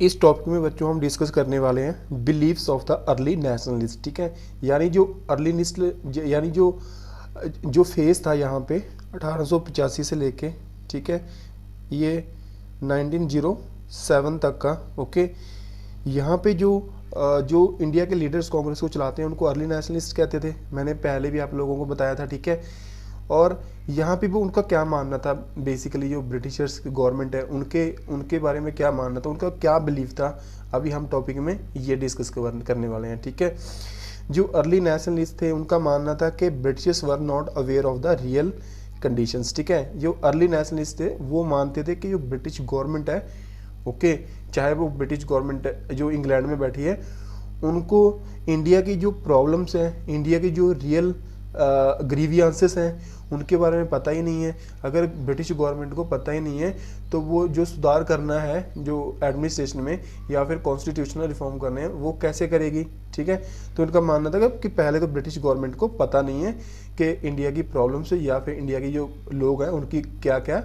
इस टॉपिक में बच्चों हम डिस्कस करने वाले हैं beliefs of the early nationalist. ठीक है, यानी जो अर्ली निस्ट यानी जो जो फेज था यहाँ पे 1885 से लेके, ठीक है, ये 1907 तक का। ओके, यहाँ पे जो इंडिया के लीडर्स कांग्रेस को चलाते हैं उनको अर्ली नेशनलिस्ट कहते थे, मैंने पहले भी आप लोगों को बताया था। ठीक है, और यहाँ पे वो उनका क्या मानना था, बेसिकली जो ब्रिटिशर्स गवर्नमेंट है उनके उनके बारे में क्या मानना था, उनका क्या बिलीफ था, अभी हम टॉपिक में ये डिस्कस करने वाले हैं। ठीक है, जो अर्ली नेशनलिस्ट थे उनका मानना था कि Britishers were not aware of the real conditions. ठीक है, जो अर्ली नेशनलिस्ट थे वो मानते थे कि जो ब्रिटिश गवर्नमेंट है, ओके, चाहे वो ब्रिटिश गवर्नमेंट जो इंग्लैंड में बैठी है, उनको इंडिया की जो प्रॉब्लम्स हैं, इंडिया की जो रियल ग्रीवियंसेस हैं, उनके बारे में पता ही नहीं है। अगर ब्रिटिश गवर्नमेंट को पता ही नहीं है तो वो जो सुधार करना है जो एडमिनिस्ट्रेशन में या फिर कॉन्स्टिट्यूशनल रिफॉर्म करने हैं वो कैसे करेगी। ठीक है, तो उनका मानना था कि पहले तो ब्रिटिश गवर्नमेंट को पता नहीं है कि इंडिया की प्रॉब्लम्स या फिर इंडिया की जो लोग हैं उनकी क्या क्या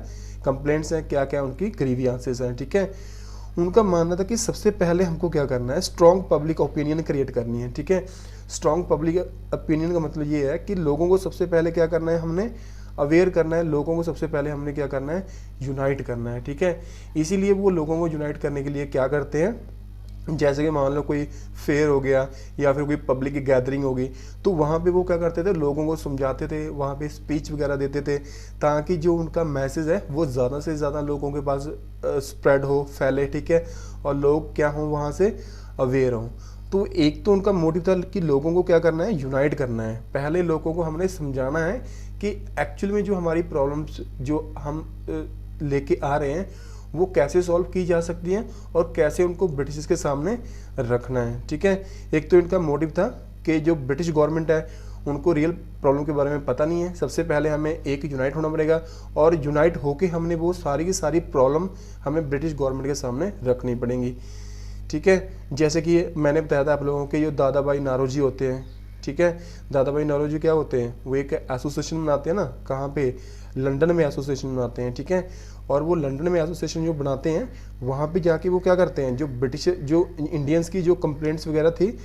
कंप्लेंट्स हैं, क्या क्या उनकी ग्रीवियंसेस हैं। ठीक है, उनका मानना था कि सबसे पहले हमको क्या करना है, स्ट्रॉन्ग पब्लिक ओपिनियन क्रिएट करनी है। ठीक है, स्ट्रॉन्ग पब्लिक ओपिनियन का मतलब ये है कि लोगों को सबसे पहले क्या करना है, हमने अवेयर करना है, लोगों को सबसे पहले हमने क्या करना है, यूनाइट करना है। ठीक है, इसीलिए वो लोगों को यूनाइट करने के लिए क्या करते हैं, जैसे कि मान लो कोई फेयर हो गया या फिर कोई पब्लिक की गैदरिंग होगी, तो वहाँ पे वो क्या करते थे, लोगों को समझाते थे, वहाँ पे स्पीच वगैरह देते थे, ताकि जो उनका मैसेज है वो ज़्यादा से ज़्यादा लोगों के पास स्प्रेड हो, फैले। ठीक है, और लोग क्या हों, वहाँ से अवेयर हों। तो एक तो उनका मोटिव था कि लोगों को क्या करना है, यूनाइट करना है। पहले लोगों को हमने समझाना है कि एक्चुअल में जो हमारी प्रॉब्लम्स जो हम लेके आ रहे हैं वो कैसे सॉल्व की जा सकती हैं और कैसे उनको ब्रिटिश के सामने रखना है। ठीक है, एक तो इनका मोटिव था कि जो ब्रिटिश गवर्नमेंट है उनको रियल प्रॉब्लम के बारे में पता नहीं है, सबसे पहले हमें एक यूनाइट होना पड़ेगा और यूनाइट होके हमने वो सारी की सारी प्रॉब्लम हमें ब्रिटिश गवर्नमेंट के सामने रखनी पड़ेंगी। ठीक है, जैसे कि मैंने बताया था आप लोगों के जो दादा भाई नारोजी होते हैं। ठीक है, दादा भाई नारोजी क्या होते हैं, वो एक एसोसिएशन बनाते हैं ना, कहाँ पे, लंदन में एसोसिएशन बनाते हैं। ठीक है, और वो लंदन में एसोसिएशन जो बनाते हैं वहाँ पे जाके वो क्या करते हैं, जो ब्रिटिश जो इंडियंस की जो कंप्लेंट्स वगैरह थी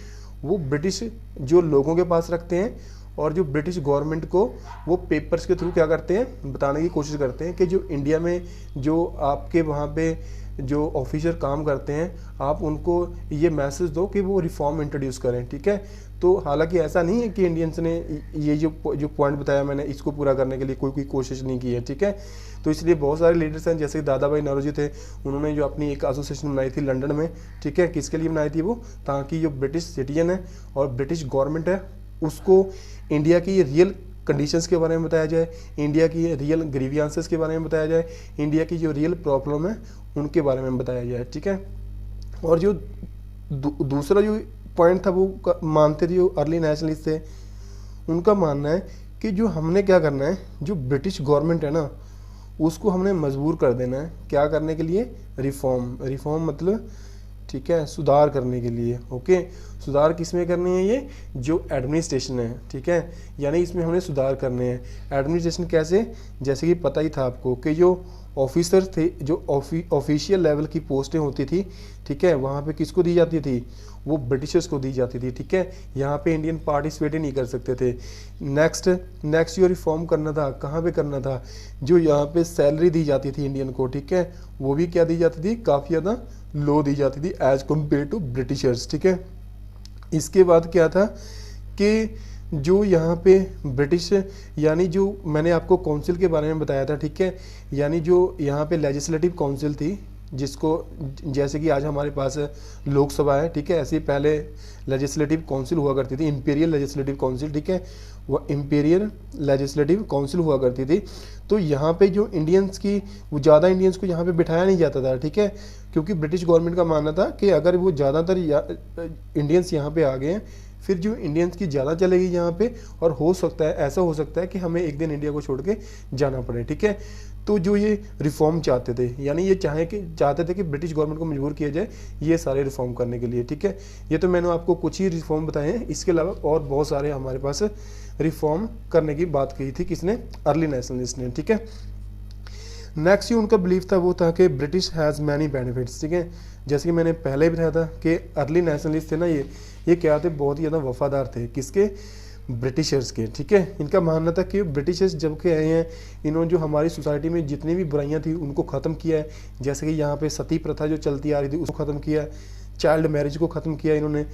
वो ब्रिटिश जो लोगों के पास रखते हैं, और जो ब्रिटिश गवर्नमेंट को वो पेपर्स के थ्रू क्या करते हैं, बताने की कोशिश करते हैं कि जो इंडिया में जो आपके वहाँ पे जो ऑफिसर काम करते हैं, आप उनको ये मैसेज दो कि वो रिफॉर्म इंट्रोड्यूस करें। ठीक है, तो हालांकि ऐसा नहीं है कि इंडियंस ने ये जो पॉइंट बताया मैंने, इसको पूरा करने के लिए कोई कोशिश नहीं की है। ठीक है, तो इसलिए बहुत सारे लीडर्स हैं, जैसे दादा भाई नौरोजी थे, उन्होंने जो अपनी एक एसोसिएशन बनाई थी लंदन में। ठीक है, किसके लिए बनाई थी वो, ताकि जो ब्रिटिश सिटीजन है और ब्रिटिश गवर्नमेंट है उसको इंडिया की रियल कंडीशंस के बारे में बताया जाए, इंडिया की रियल ग्रीवियंसेस के बारे में बताया जाए, इंडिया की जो रियल प्रॉब्लम है उनके बारे में बताया जाए। ठीक है, और जो दूसरा जो पॉइंट था वो मानते थे जो अर्ली नेशनलिस्ट थे, उनका मानना है कि जो हमने क्या करना है, जो ब्रिटिश गवर्नमेंट है ना उसको हमने मजबूर कर देना है, क्या करने के लिए, रिफॉर्म मतलब, ठीक है, सुधार करने के लिए। ओके, सुधार किस में करनी है, ये जो एडमिनिस्ट्रेशन है। ठीक है, यानी इसमें हमने सुधार करने हैं। एडमिनिस्ट्रेशन कैसे, जैसे कि पता ही था आपको कि जो ऑफिसर थे, जो ऑफिशियल लेवल की पोस्टें होती थी, ठीक है, वहाँ पे किसको दी जाती थी, वो ब्रिटिशर्स को दी जाती थी। ठीक है, यहाँ पे इंडियन पार्टिसिपेट ही नहीं कर सकते थे। नेक्स्ट जो रिफॉर्म करना था, कहाँ पे करना था, जो यहाँ पे सैलरी दी जाती थी इंडियन को, ठीक है, वो भी क्या दी जाती थी, काफ़ी ज़्यादा लो दी जाती थी एज कम्पेयर टू ब्रिटिशर्स। ठीक है, इसके बाद क्या था कि जो यहाँ पे ब्रिटिश, यानी जो मैंने आपको काउंसिल के बारे में बताया था। ठीक है, यानी जो यहाँ पे लेजिस्लेटिव काउंसिल थी, जिसको जैसे कि आज हमारे पास लोकसभा है, ठीक है, ऐसे ही पहले लेजिस्लेटिव काउंसिल हुआ करती थी, इंपीरियल लेजिस्लेटिव काउंसिल। ठीक है, वो इंपीरियल लेजिस्लेटिव काउंसिल हुआ करती थी। तो यहाँ पे जो इंडियंस की, वो ज़्यादा इंडियंस को यहाँ पे बिठाया नहीं जाता था। ठीक है, क्योंकि ब्रिटिश गवर्नमेंट का मानना था कि अगर वो ज़्यादातर इंडियंस यहाँ पे आ गए हैं, फिर जो इंडियंस की ज़्यादा चलेगी यहाँ पे, और हो सकता है, ऐसा हो सकता है कि हमें एक दिन इंडिया को छोड़ के जाना पड़े। ठीक है, तो जो ये रिफॉर्म चाहते थे, यानी ये चाहते थे कि ब्रिटिश गवर्नमेंट को मजबूर किया जाए ये सारे रिफॉर्म करने के लिए। ठीक है, ये तो मैंने आपको कुछ ही रिफॉर्म बताए हैं, इसके अलावा और बहुत सारे हमारे पास रिफॉर्म करने की बात कही थी, किसने, अर्ली नेशनलिस्ट ने। ठीक है, नेक्स्ट ही उनका बिलीफ था वो था कि ब्रिटिश हैज़ मैनी बेनिफिट्स, ठीक है। जैसे कि मैंने पहले भी बताया था कि अर्ली नेशनलिस्ट थे ना, ये क्या थे, बहुत ही ज़्यादा वफादार थे किसके, ब्रिटिशर्स के, ठीक है। इनका मानना था कि ब्रिटिशर्स जब के आए हैं, इन्होंने जो हमारी सोसाइटी में जितनी भी बुराइयां थी उनको ख़त्म किया है। जैसे कि यहाँ पे सती प्रथा जो चलती आ रही थी उसको ख़त्म किया, चाइल्ड मैरिज को ख़त्म किया इन्होंने,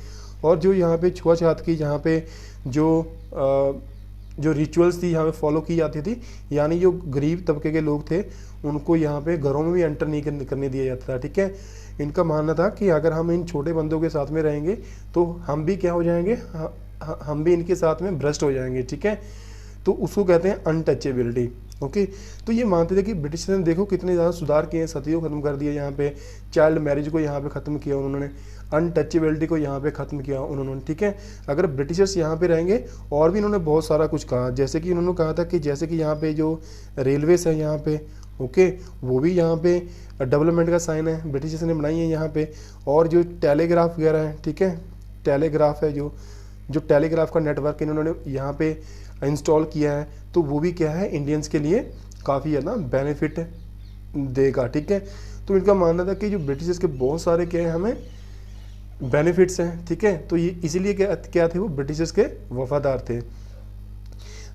और जो यहाँ पे छुआछूत की यहाँ पे जो रिचुअल्स थी यहाँ पे फॉलो की जाती थी, यानी जो गरीब तबके के लोग थे उनको यहाँ पे घरों में भी एंटर नहीं करने दिया जाता था, ठीक है। इनका मानना था कि अगर हम इन छोटे बंदों के साथ में रहेंगे तो हम भी क्या हो जाएंगे, हम भी इनके साथ में भ्रष्ट हो जाएंगे, ठीक है। तो उसको कहते हैं अनटचेबिलिटी, ओके। तो ये मानते थे कि ब्रिटिश ने देखो कितने ज़्यादा सुधार किए, सती को ख़त्म कर दिया, यहाँ पे चाइल्ड मैरिज को यहाँ पे ख़त्म किया उन्होंने, अनटचेबिलिटी को यहाँ पे ख़त्म किया उन्होंने, ठीक है। अगर ब्रिटिशर्स यहाँ पे रहेंगे, और भी इन्होंने बहुत सारा कुछ कहा, जैसे कि उन्होंने कहा था कि जैसे कि यहाँ पे जो रेलवेज है यहाँ पे, ओके, वो भी यहाँ पे डेवलपमेंट का साइन है, ब्रिटिशर्स ने बनाई है यहाँ पे। और जो टेलीग्राफ वगैरह है, ठीक है, टेलीग्राफ है जो टेलीग्राफ का नेटवर्क इन्होंने यहाँ पे इंस्टॉल किया है, तो वो भी क्या है, इंडियंस के लिए काफ़ी ज़्यादा बेनिफिट देगा, ठीक है। तो इनका मानना था कि जो ब्रिटिशर्स के बहुत सारे क्या है हमें बेनिफिट्स हैं, ठीक है। तो ये इसीलिए क्या थे, वो ब्रिटिशर्स के वफादार थे।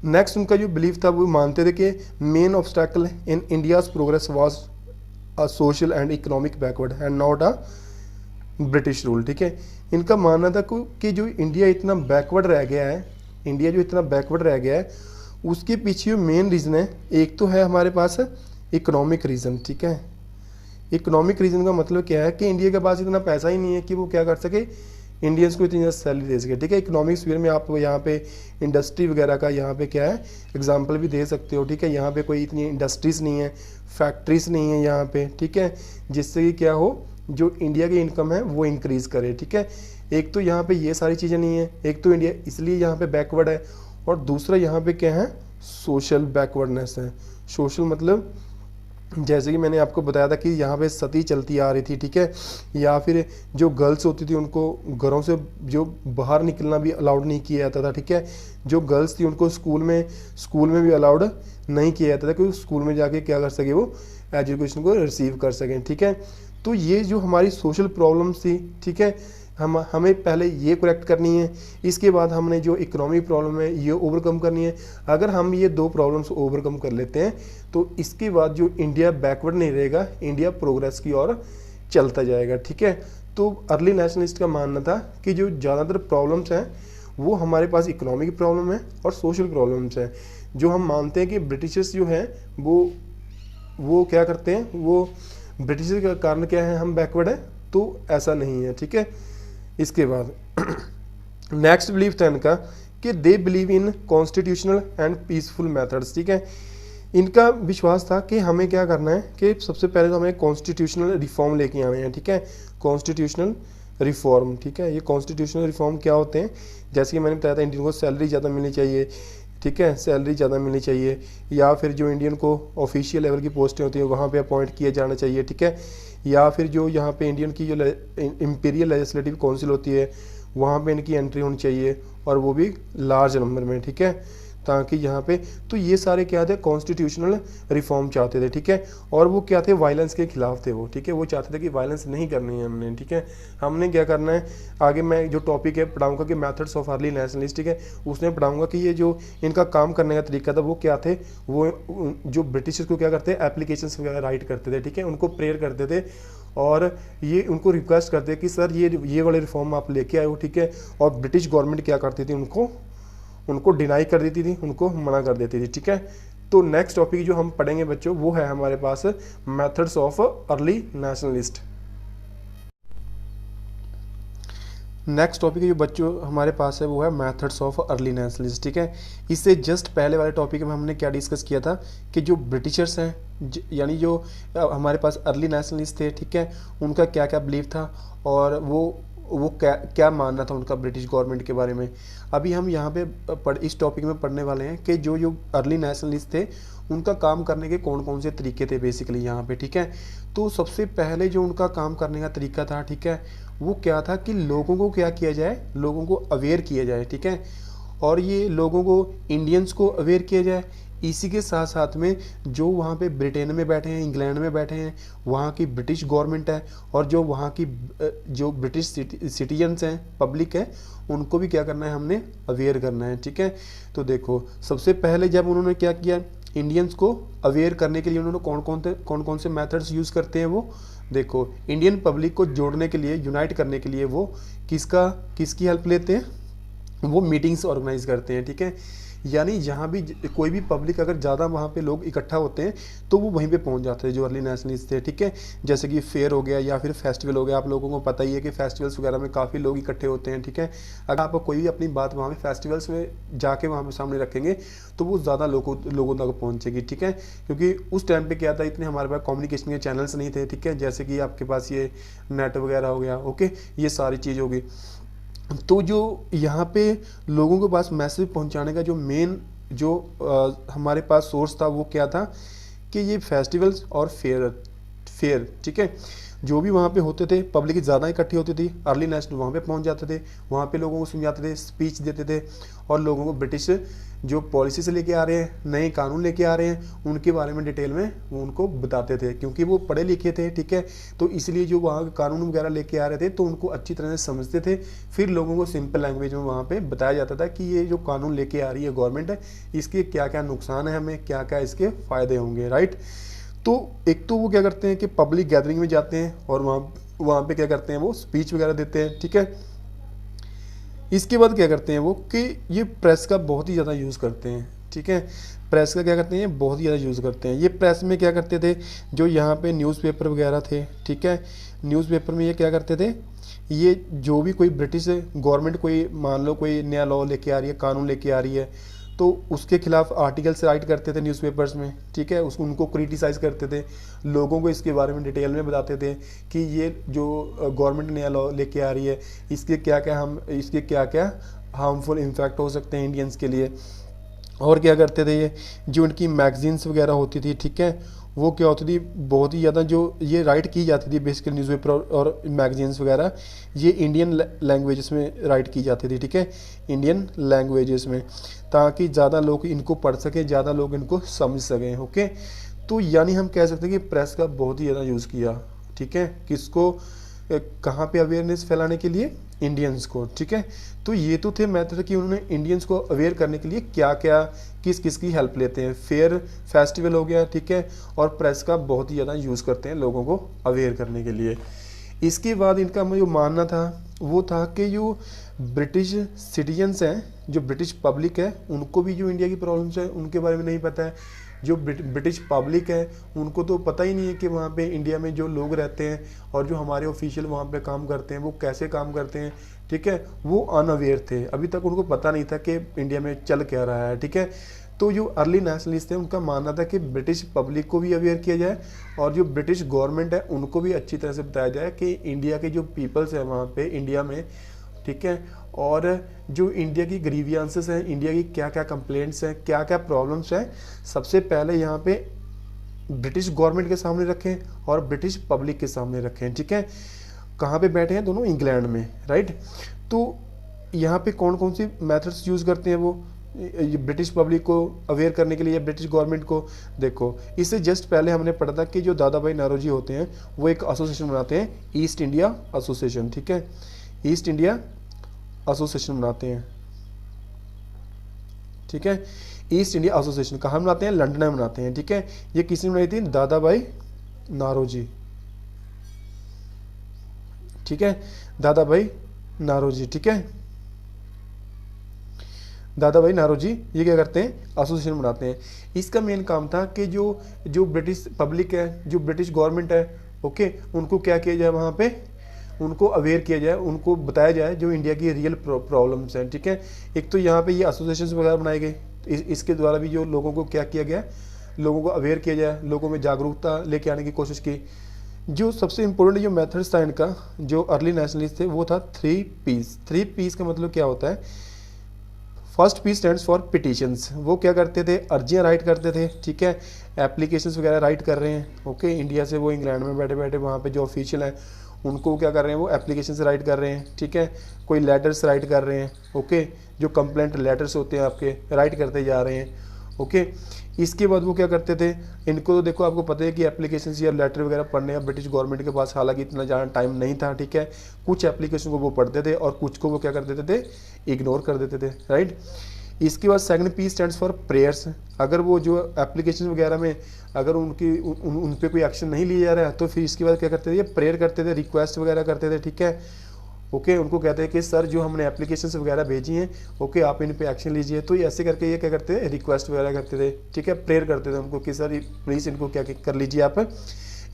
नेक्स्ट उनका जो बिलीफ था वो मानते थे कि main obstacle in India's progress was a social and economic backward and not a British rule, ठीक है। इनका मानना था कि जो इंडिया इतना बैकवर्ड रह गया है, इंडिया जो इतना बैकवर्ड रह गया है, उसके पीछे मेन रीज़न है, एक तो है हमारे पास इकोनॉमिक रीज़न, ठीक है। इकोनॉमिक रीज़न का मतलब क्या है कि इंडिया के पास इतना पैसा ही नहीं है कि वो क्या कर सके, इंडियंस को इतनी ज़्यादा सैलरी दे सके, ठीक है। इकोनॉमिक स्फीयर में आप यहाँ पे इंडस्ट्री वगैरह का यहाँ पे क्या है एग्जांपल भी दे सकते हो, ठीक है। यहाँ पे कोई इतनी इंडस्ट्रीज़ नहीं है, फैक्ट्रीज नहीं है यहाँ पे, ठीक है, जिससे कि क्या हो, जो इंडिया की इनकम है वो इंक्रीज़ करे, ठीक है। एक तो यहाँ पे ये सारी चीज़ें नहीं है, एक तो इंडिया इसलिए यहाँ पे बैकवर्ड है, और दूसरा यहाँ पे क्या है, सोशल बैकवर्डनेस है। सोशल मतलब जैसे कि मैंने आपको बताया था कि यहाँ पे सती चलती आ रही थी, ठीक है, या फिर जो गर्ल्स होती थी उनको घरों से जो बाहर निकलना भी अलाउड नहीं किया जाता था, ठीक है। जो गर्ल्स थी उनको स्कूल में भी अलाउड नहीं किया जाता था कि स्कूल में जाके क्या कर सके, वो एजुकेशन को रिसीव कर सकें, ठीक है। तो ये जो हमारी सोशल प्रॉब्लम्स थी, ठीक है, हमें पहले ये करेक्ट करनी है, इसके बाद हमने जो इकोनॉमिक प्रॉब्लम है ये ओवरकम करनी है। अगर हम ये दो प्रॉब्लम्स ओवरकम कर लेते हैं तो इसके बाद जो इंडिया बैकवर्ड नहीं रहेगा, इंडिया प्रोग्रेस की ओर चलता जाएगा, ठीक है। तो अर्ली नेशनलिस्ट का मानना था कि जो ज़्यादातर प्रॉब्लम्स हैं वो हमारे पास इकोनॉमिक प्रॉब्लम है और सोशल प्रॉब्लम्स हैं। जो हम मानते हैं कि ब्रिटिशर्स जो हैं वो क्या करते हैं, वो ब्रिटिशर्स का कारण क्या है हम बैकवर्ड हैं, तो ऐसा नहीं है, ठीक है। इसके बाद नेक्स्ट बिलीफ था इनका कि they believe in constitutional and peaceful methods, ठीक है। इनका विश्वास था कि हमें क्या करना है कि सबसे पहले तो हमें कॉन्स्टिट्यूशनल रिफॉर्म लेके आने हैं, ठीक है, कॉन्स्टिट्यूशनल रिफॉर्म, ठीक है। ये कॉन्स्टिट्यूशनल रिफॉर्म क्या होते हैं, जैसे कि मैंने बताया था इंडियन को सैलरी ज़्यादा मिलनी चाहिए, ठीक है, सैलरी ज़्यादा मिलनी चाहिए, या फिर जो इंडियन को ऑफिशियल लेवल की पोस्टें होती हैं वहाँ पे अपॉइंट किया जाना चाहिए, ठीक है, या फिर जो यहाँ पे इंडियन की जो इंपीरियल लेजिस्लेटिव काउंसिल होती है वहाँ पे इनकी एंट्री होनी चाहिए, और वो भी लार्ज नंबर में, ठीक है, ताकि यहाँ पे तो ये सारे क्या थे, कॉन्स्टिट्यूशनल रिफॉर्म चाहते थे, ठीक है। और वो क्या थे, वायलेंस के खिलाफ थे वो, ठीक है, वो चाहते थे कि वायलेंस नहीं करनी है हमने, ठीक है। हमने क्या करना है, आगे मैं जो टॉपिक है पढ़ाऊंगा कि मेथड्स ऑफ अर्ली नेशनलिस्ट, ठीक है, उसमें पढ़ाऊंगा कि ये जो इनका काम करने का तरीका था वो क्या थे। वो जो ब्रिटिशर्स को क्या करते हैं, एप्लीकेशंस वगैरह राइट करते थे, ठीक है, उनको प्रेयर करते थे और ये उनको रिक्वेस्ट करते कि सर ये वाले रिफॉर्म आप लेके आए हो, ठीक है। और ब्रिटिश गवर्नमेंट क्या करती थी, उनको डिनाई कर देती थी, उनको मना कर देती थी, ठीक है। तो नेक्स्ट टॉपिक जो हम पढ़ेंगे बच्चों वो है हमारे पास methods of early nationalist. Next topic जो बच्चों हमारे पास है वो है मेथड्स ऑफ अर्ली नेशनलिस्ट, ठीक है। इससे जस्ट पहले वाले टॉपिक में हमने क्या डिस्कस किया था कि जो ब्रिटिशर्स हैं यानी जो हमारे पास अर्ली नेशनलिस्ट थे, ठीक है, उनका क्या क्या बिलीव था और वो क्या मानना था उनका ब्रिटिश गवर्नमेंट के बारे में। अभी हम यहाँ पे इस टॉपिक में पढ़ने वाले हैं कि जो अर्ली नेशनलिस्ट थे उनका काम करने के कौन कौन से तरीके थे बेसिकली यहाँ पे, ठीक है। तो सबसे पहले जो उनका काम करने का तरीका था, ठीक है, वो क्या था कि लोगों को क्या किया जाए, लोगों को अवेयर किया जाए, ठीक है। और ये लोगों को इंडियंस को अवेयर किया जाए, इसी के साथ साथ में जो वहाँ पे ब्रिटेन में बैठे हैं, इंग्लैंड में बैठे हैं, वहाँ की ब्रिटिश गवर्नमेंट है और जो वहाँ की जो ब्रिटिश सिटीजन्स हैं, पब्लिक है, उनको भी क्या करना है, हमने अवेयर करना है। ठीक है, तो देखो सबसे पहले जब उन्होंने क्या किया, इंडियंस को अवेयर करने के लिए उन्होंने कौन कौन से मेथड्स यूज़ करते हैं वो देखो, इंडियन पब्लिक को जोड़ने के लिए, यूनाइट करने के लिए वो किसकी हेल्प लेते हैं, वो मीटिंग्स ऑर्गेनाइज करते हैं। ठीक है, यानी जहाँ भी कोई भी पब्लिक अगर ज़्यादा वहाँ पे लोग इकट्ठा होते हैं तो वो वहीं पे पहुँच जाते हैं जो अर्ली नेशनलिस्ट थे। ठीक है, जैसे कि फेयर हो गया या फिर फेस्टिवल हो गया, आप लोगों को पता ही है कि फेस्टिवल्स वगैरह में काफ़ी लोग इकट्ठे होते हैं। ठीक है, अगर आप कोई भी अपनी बात वहाँ पे फेस्टिवल्स में जाके वहाँ पे सामने रखेंगे तो वो ज़्यादा लोगों तक पहुँचेगी। ठीक है, क्योंकि उस टाइम पर क्या था, इतने हमारे पास कम्युनिकेशन के चैनल्स नहीं थे। ठीक है, जैसे कि आपके पास ये नेट वगैरह हो गया, ओके, ये सारी चीज़ होगी। तो जो यहाँ पे लोगों के पास मैसेज पहुँचाने का जो मेन जो हमारे पास सोर्स था वो क्या था कि ये फेस्टिवल्स और फेयर। ठीक है, जो भी वहाँ पे होते थे, पब्लिक ज़्यादा इकट्ठी होती थी, अर्ली नेशनल वहाँ पे पहुँच जाते थे, वहाँ पे लोगों को समझाते थे, स्पीच देते थे और लोगों को ब्रिटिश जो पॉलिसी से लेके आ रहे हैं, नए कानून लेके आ रहे हैं, उनके बारे में डिटेल में वो उनको बताते थे, क्योंकि वो पढ़े लिखे थे। ठीक है, तो इसलिए जो वहाँ कानून वगैरह लेके आ रहे थे तो उनको अच्छी तरह से समझते थे। फिर लोगों को सिंपल लैंग्वेज में वहाँ पे बताया जाता था कि ये जो कानून लेके आ रही है गवर्नमेंट है, इसके क्या क्या नुकसान है, हमें क्या क्या इसके फ़ायदे होंगे। राइट, तो एक तो वो क्या करते हैं कि पब्लिक गैदरिंग में जाते हैं और वहाँ पे क्या करते हैं, वो स्पीच वगैरह देते हैं। ठीक है, इसके बाद क्या करते हैं वो कि ये प्रेस का बहुत ही ज़्यादा यूज़ करते हैं। ठीक है, प्रेस का क्या करते हैं, बहुत ही ज़्यादा यूज़ करते हैं। ये प्रेस में क्या करते थे, जो यहाँ पे न्यूज़पेपर वगैरह थे, ठीक है, न्यूज़पेपर में ये क्या करते थे, ये जो भी कोई ब्रिटिश गवर्नमेंट कोई मान लो कोई नया लॉ लेके आ रही है, कानून लेके आ रही है, तो उसके खिलाफ आर्टिकल्स राइट करते थे न्यूज़पेपर्स में। ठीक है, उनको क्रिटिसाइज़ करते थे, लोगों को इसके बारे में डिटेल में बताते थे कि ये जो गवर्नमेंट नया लॉ लेके आ रही है, इसके क्या क्या हार्मफुल इम्पैक्ट हो सकते हैं इंडियंस के लिए। और क्या करते थे, ये जो उनकी मैगजीन्स वगैरह होती थी, ठीक है, वो क्या होती थी, बहुत ही ज़्यादा जो ये राइट की जाती थी बेसिकली न्यूज़पेपर और मैगजीन्स वगैरह, ये इंडियन लैंग्वेजेस में राइट की जाती थी। ठीक है, इंडियन लैंग्वेजेस में, ताकि ज़्यादा लोग इनको पढ़ सकें, ज़्यादा लोग इनको समझ सकें। ओके, तो यानी हम कह सकते हैं कि प्रेस का बहुत ही ज़्यादा यूज़ किया। ठीक है, किसको, कहाँ पे अवेयरनेस फैलाने के लिए, इंडियंस को। ठीक है, तो ये तो थे मेथड कि उन्होंने इंडियंस को अवेयर करने के लिए क्या क्या किस की हेल्प लेते हैं। फेयर फेस्टिवल हो गया, ठीक है, और प्रेस का बहुत ही ज़्यादा यूज़ करते हैं लोगों को अवेयर करने के लिए। इसके बाद इनका जो मानना था वो था कि जो ब्रिटिश सिटीजन्स हैं, जो ब्रिटिश पब्लिक है, उनको भी जो इंडिया की प्रॉब्लम्स है उनके बारे में नहीं पता है। जो ब्रिटिश पब्लिक है उनको तो पता ही नहीं है कि वहाँ पे इंडिया में जो लोग रहते हैं और जो हमारे ऑफिशियल वहाँ पे काम करते हैं वो कैसे काम करते हैं। ठीक है, वो अनअवेयर थे, अभी तक उनको पता नहीं था कि इंडिया में चल क्या रहा है। ठीक है, तो जो अर्ली नेशनलिस्ट थे उनका मानना था कि ब्रिटिश पब्लिक को भी अवेयर किया जाए और जो ब्रिटिश गवर्नमेंट है उनको भी अच्छी तरह से बताया जाए कि इंडिया के जो पीपल्स हैं वहाँ पे इंडिया में, ठीक है, और जो इंडिया की ग्रीवियंसेस हैं, इंडिया की क्या क्या कंप्लेंट्स हैं, क्या क्या प्रॉब्लम्स हैं, सबसे पहले यहाँ पे ब्रिटिश गवर्नमेंट के सामने रखें और ब्रिटिश पब्लिक के सामने रखें। ठीक है, कहाँ पे बैठे हैं दोनों, इंग्लैंड में। राइट, तो यहाँ पे कौन कौन सी मेथड्स यूज़ करते हैं वो ब्रिटिश पब्लिक को अवेयर करने के लिए या ब्रिटिश गवर्नमेंट को। देखो, इससे जस्ट पहले हमने पढ़ा था कि जो दादा भाई नौरोजी होते हैं वो एक एसोसिएशन बनाते हैं, ईस्ट इंडिया एसोसिएशन। ठीक है, ईस्ट इंडिया एसोसिएशन बनाते हैं। ठीक है, ईस्ट इंडिया एसोसिएशन कहाँ बनाते हैं, लंदन में बनाते हैं। ठीक है, ये किसने बनाई थी, दादा भाई नौरोजी। ठीक है, दादा भाई नौरोजी। ठीक है, दादा भाई नौरोजी ये क्या करते हैं, एसोसिएशन बनाते हैं। इसका मेन काम था कि जो ब्रिटिश पब्लिक है, जो ब्रिटिश गवर्नमेंट है, ओके, उनको क्या किया जाए, वहाँ पे उनको अवेयर किया जाए, उनको बताया जाए जो इंडिया की रियल प्रॉब्लम्स हैं। ठीक है, एक तो यहाँ पे ये एसोसिएशंस वगैरह बनाए गए, इसके द्वारा भी जो लोगों को क्या किया गया, लोगों को अवेयर किया जाए, लोगों में जागरूकता लेके आने की कोशिश की। जो सबसे इम्पोर्टेंट जो मेथड्स था इनका, जो अर्ली नेशनलिस्ट थे, वो था 3 पीस। 3 पीस का मतलब क्या होता है, first P stands for petitions. वो क्या करते थे, अर्जियाँ राइट करते थे। ठीक है, एप्लीकेशंस वगैरह राइट कर रहे हैं, ओके, इंडिया से वो इंग्लैंड में बैठे बैठे वहाँ पे जो ऑफिशियल हैं उनको क्या कर रहे हैं, वो एप्लीकेशंस राइट कर रहे हैं। ठीक है, कोई लेटर्स राइट कर रहे हैं, ओके, जो कंप्लेंट लेटर्स होते हैं आपके राइट करते जा रहे हैं। ओके। इसके बाद वो क्या करते थे, इनको तो देखो आपको पता है कि एप्लीकेशन या लेटर वगैरह पढ़ने का ब्रिटिश गवर्नमेंट के पास हालांकि इतना ज़्यादा टाइम नहीं था, ठीक है। कुछ एप्लीकेशन को वो पढ़ते थे और कुछ को वो क्या कर देते थे, इग्नोर कर देते थे, राइट। इसके बाद second P stands for prayers. अगर वो जो एप्लीकेशन वगैरह में अगर उन पे कोई एक्शन नहीं लिया जा रहा है तो फिर इसके बाद क्या करते थे, ये प्रेयर करते थे, रिक्वेस्ट वगैरह करते थे, ठीक है। ओके, उनको कहते हैं कि सर जो हमने एप्लीकेशन वगैरह भेजी हैं, ओके आप इन पे एक्शन लीजिए। तो ऐसे करके ये क्या करते थे, रिक्वेस्ट वगैरह करते थे, ठीक है, प्रेयर करते थे उनको कि सर प्लीज़ इनको क्या कर लीजिए, आप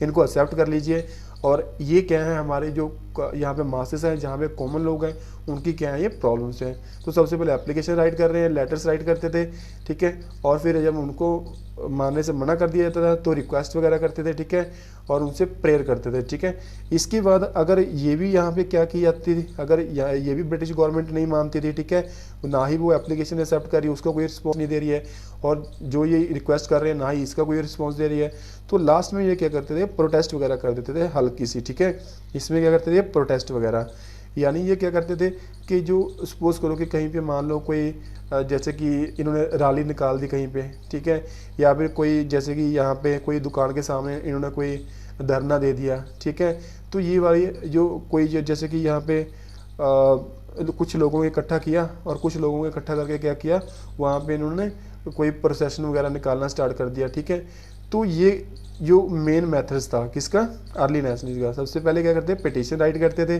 इनको एक्सेप्ट कर लीजिए। और ये क्या है, हमारे जो यहाँ पे मासेस हैं, जहाँ पे कॉमन लोग हैं, उनकी क्या है ये प्रॉब्लम्स हैं। तो सबसे पहले एप्लीकेशन राइट कर रहे हैं, लेटर्स राइट करते थे, ठीक है। और फिर जब उनको मानने से मना कर दिया जाता था तो रिक्वेस्ट वगैरह करते थे, ठीक है, और उनसे प्रेयर करते थे, ठीक है। इसके बाद अगर ये भी यहाँ पे क्या की जाती थी, अगर ये भी ब्रिटिश गवर्नमेंट नहीं मानती थी, ठीक है, ना ही वो एप्लीकेशन एक्सेप्ट कर रही है, उसका कोई रिस्पॉन्स नहीं दे रही है, और जो ये रिक्वेस्ट कर रहे हैं ना ही इसका कोई रिस्पॉन्स दे रही है, तो लास्ट में ये क्या करते थे, प्रोटेस्ट वगैरह कर देते थे हल्की सी, ठीक है। इसमें क्या करते थे, प्रोटेस्ट वगैरह, यानी ये क्या करते थे कि जो सपोज करो कि कहीं पे मान लो कोई जैसे कि इन्होंने रैली निकाल दी कहीं पे, ठीक है, या फिर कोई जैसे कि यहाँ पे कोई दुकान के सामने इन्होंने कोई धरना दे दिया, ठीक है। तो ये वाली जो कोई जैसे कि यहाँ पे कुछ लोगों को इकट्ठा किया और कुछ लोगों को इकट्ठा करके क्या किया, वहाँ पे इन्होंने कोई प्रोसेशन वगैरह निकालना स्टार्ट कर दिया, ठीक है। तो ये जो मेन मेथड्स था किसका, अर्ली नेशनलिज्म का। सबसे पहले क्या करते थे, पिटीशन राइट करते थे,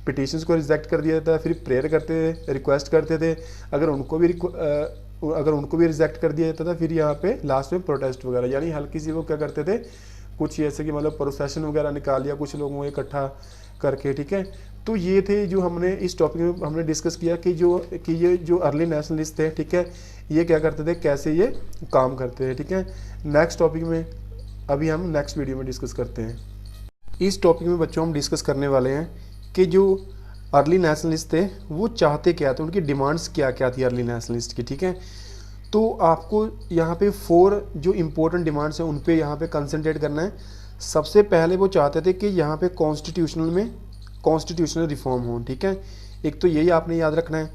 पिटीशंस को रिजेक्ट कर दिया जाता है, फिर प्रेयर करते थे, रिक्वेस्ट करते थे, अगर उनको भी रिजेक्ट कर दिया जाता था, फिर यहाँ पे लास्ट में प्रोटेस्ट वगैरह, यानी हल्की सी वो क्या करते थे, कुछ ऐसे कि मतलब प्रोसेशन वगैरह निकाल लिया कुछ लोगों को इकट्ठा करके, ठीक है। तो ये थे जो हमने इस टॉपिक में हमने डिस्कस किया कि ये जो अर्ली नेशनलिस्ट थे, ठीक है, ये क्या करते थे, कैसे ये काम करते हैं, ठीक है। नेक्स्ट टॉपिक में अभी हम नेक्स्ट वीडियो में डिस्कस करते हैं। इस टॉपिक में बच्चों हम डिस्कस करने वाले हैं कि जो अर्ली नेशनलिस्ट थे वो चाहते क्या थे, उनकी डिमांड्स क्या क्या थी अर्ली नेशनलिस्ट की, ठीक है। तो आपको यहाँ पे 4 जो इम्पोर्टेंट डिमांड्स हैं उन पे यहाँ पे कंसंट्रेट करना है। सबसे पहले वो चाहते थे कि यहाँ पे कॉन्स्टिट्यूशनल रिफॉर्म हो, ठीक है, एक तो यही आपने याद रखना है।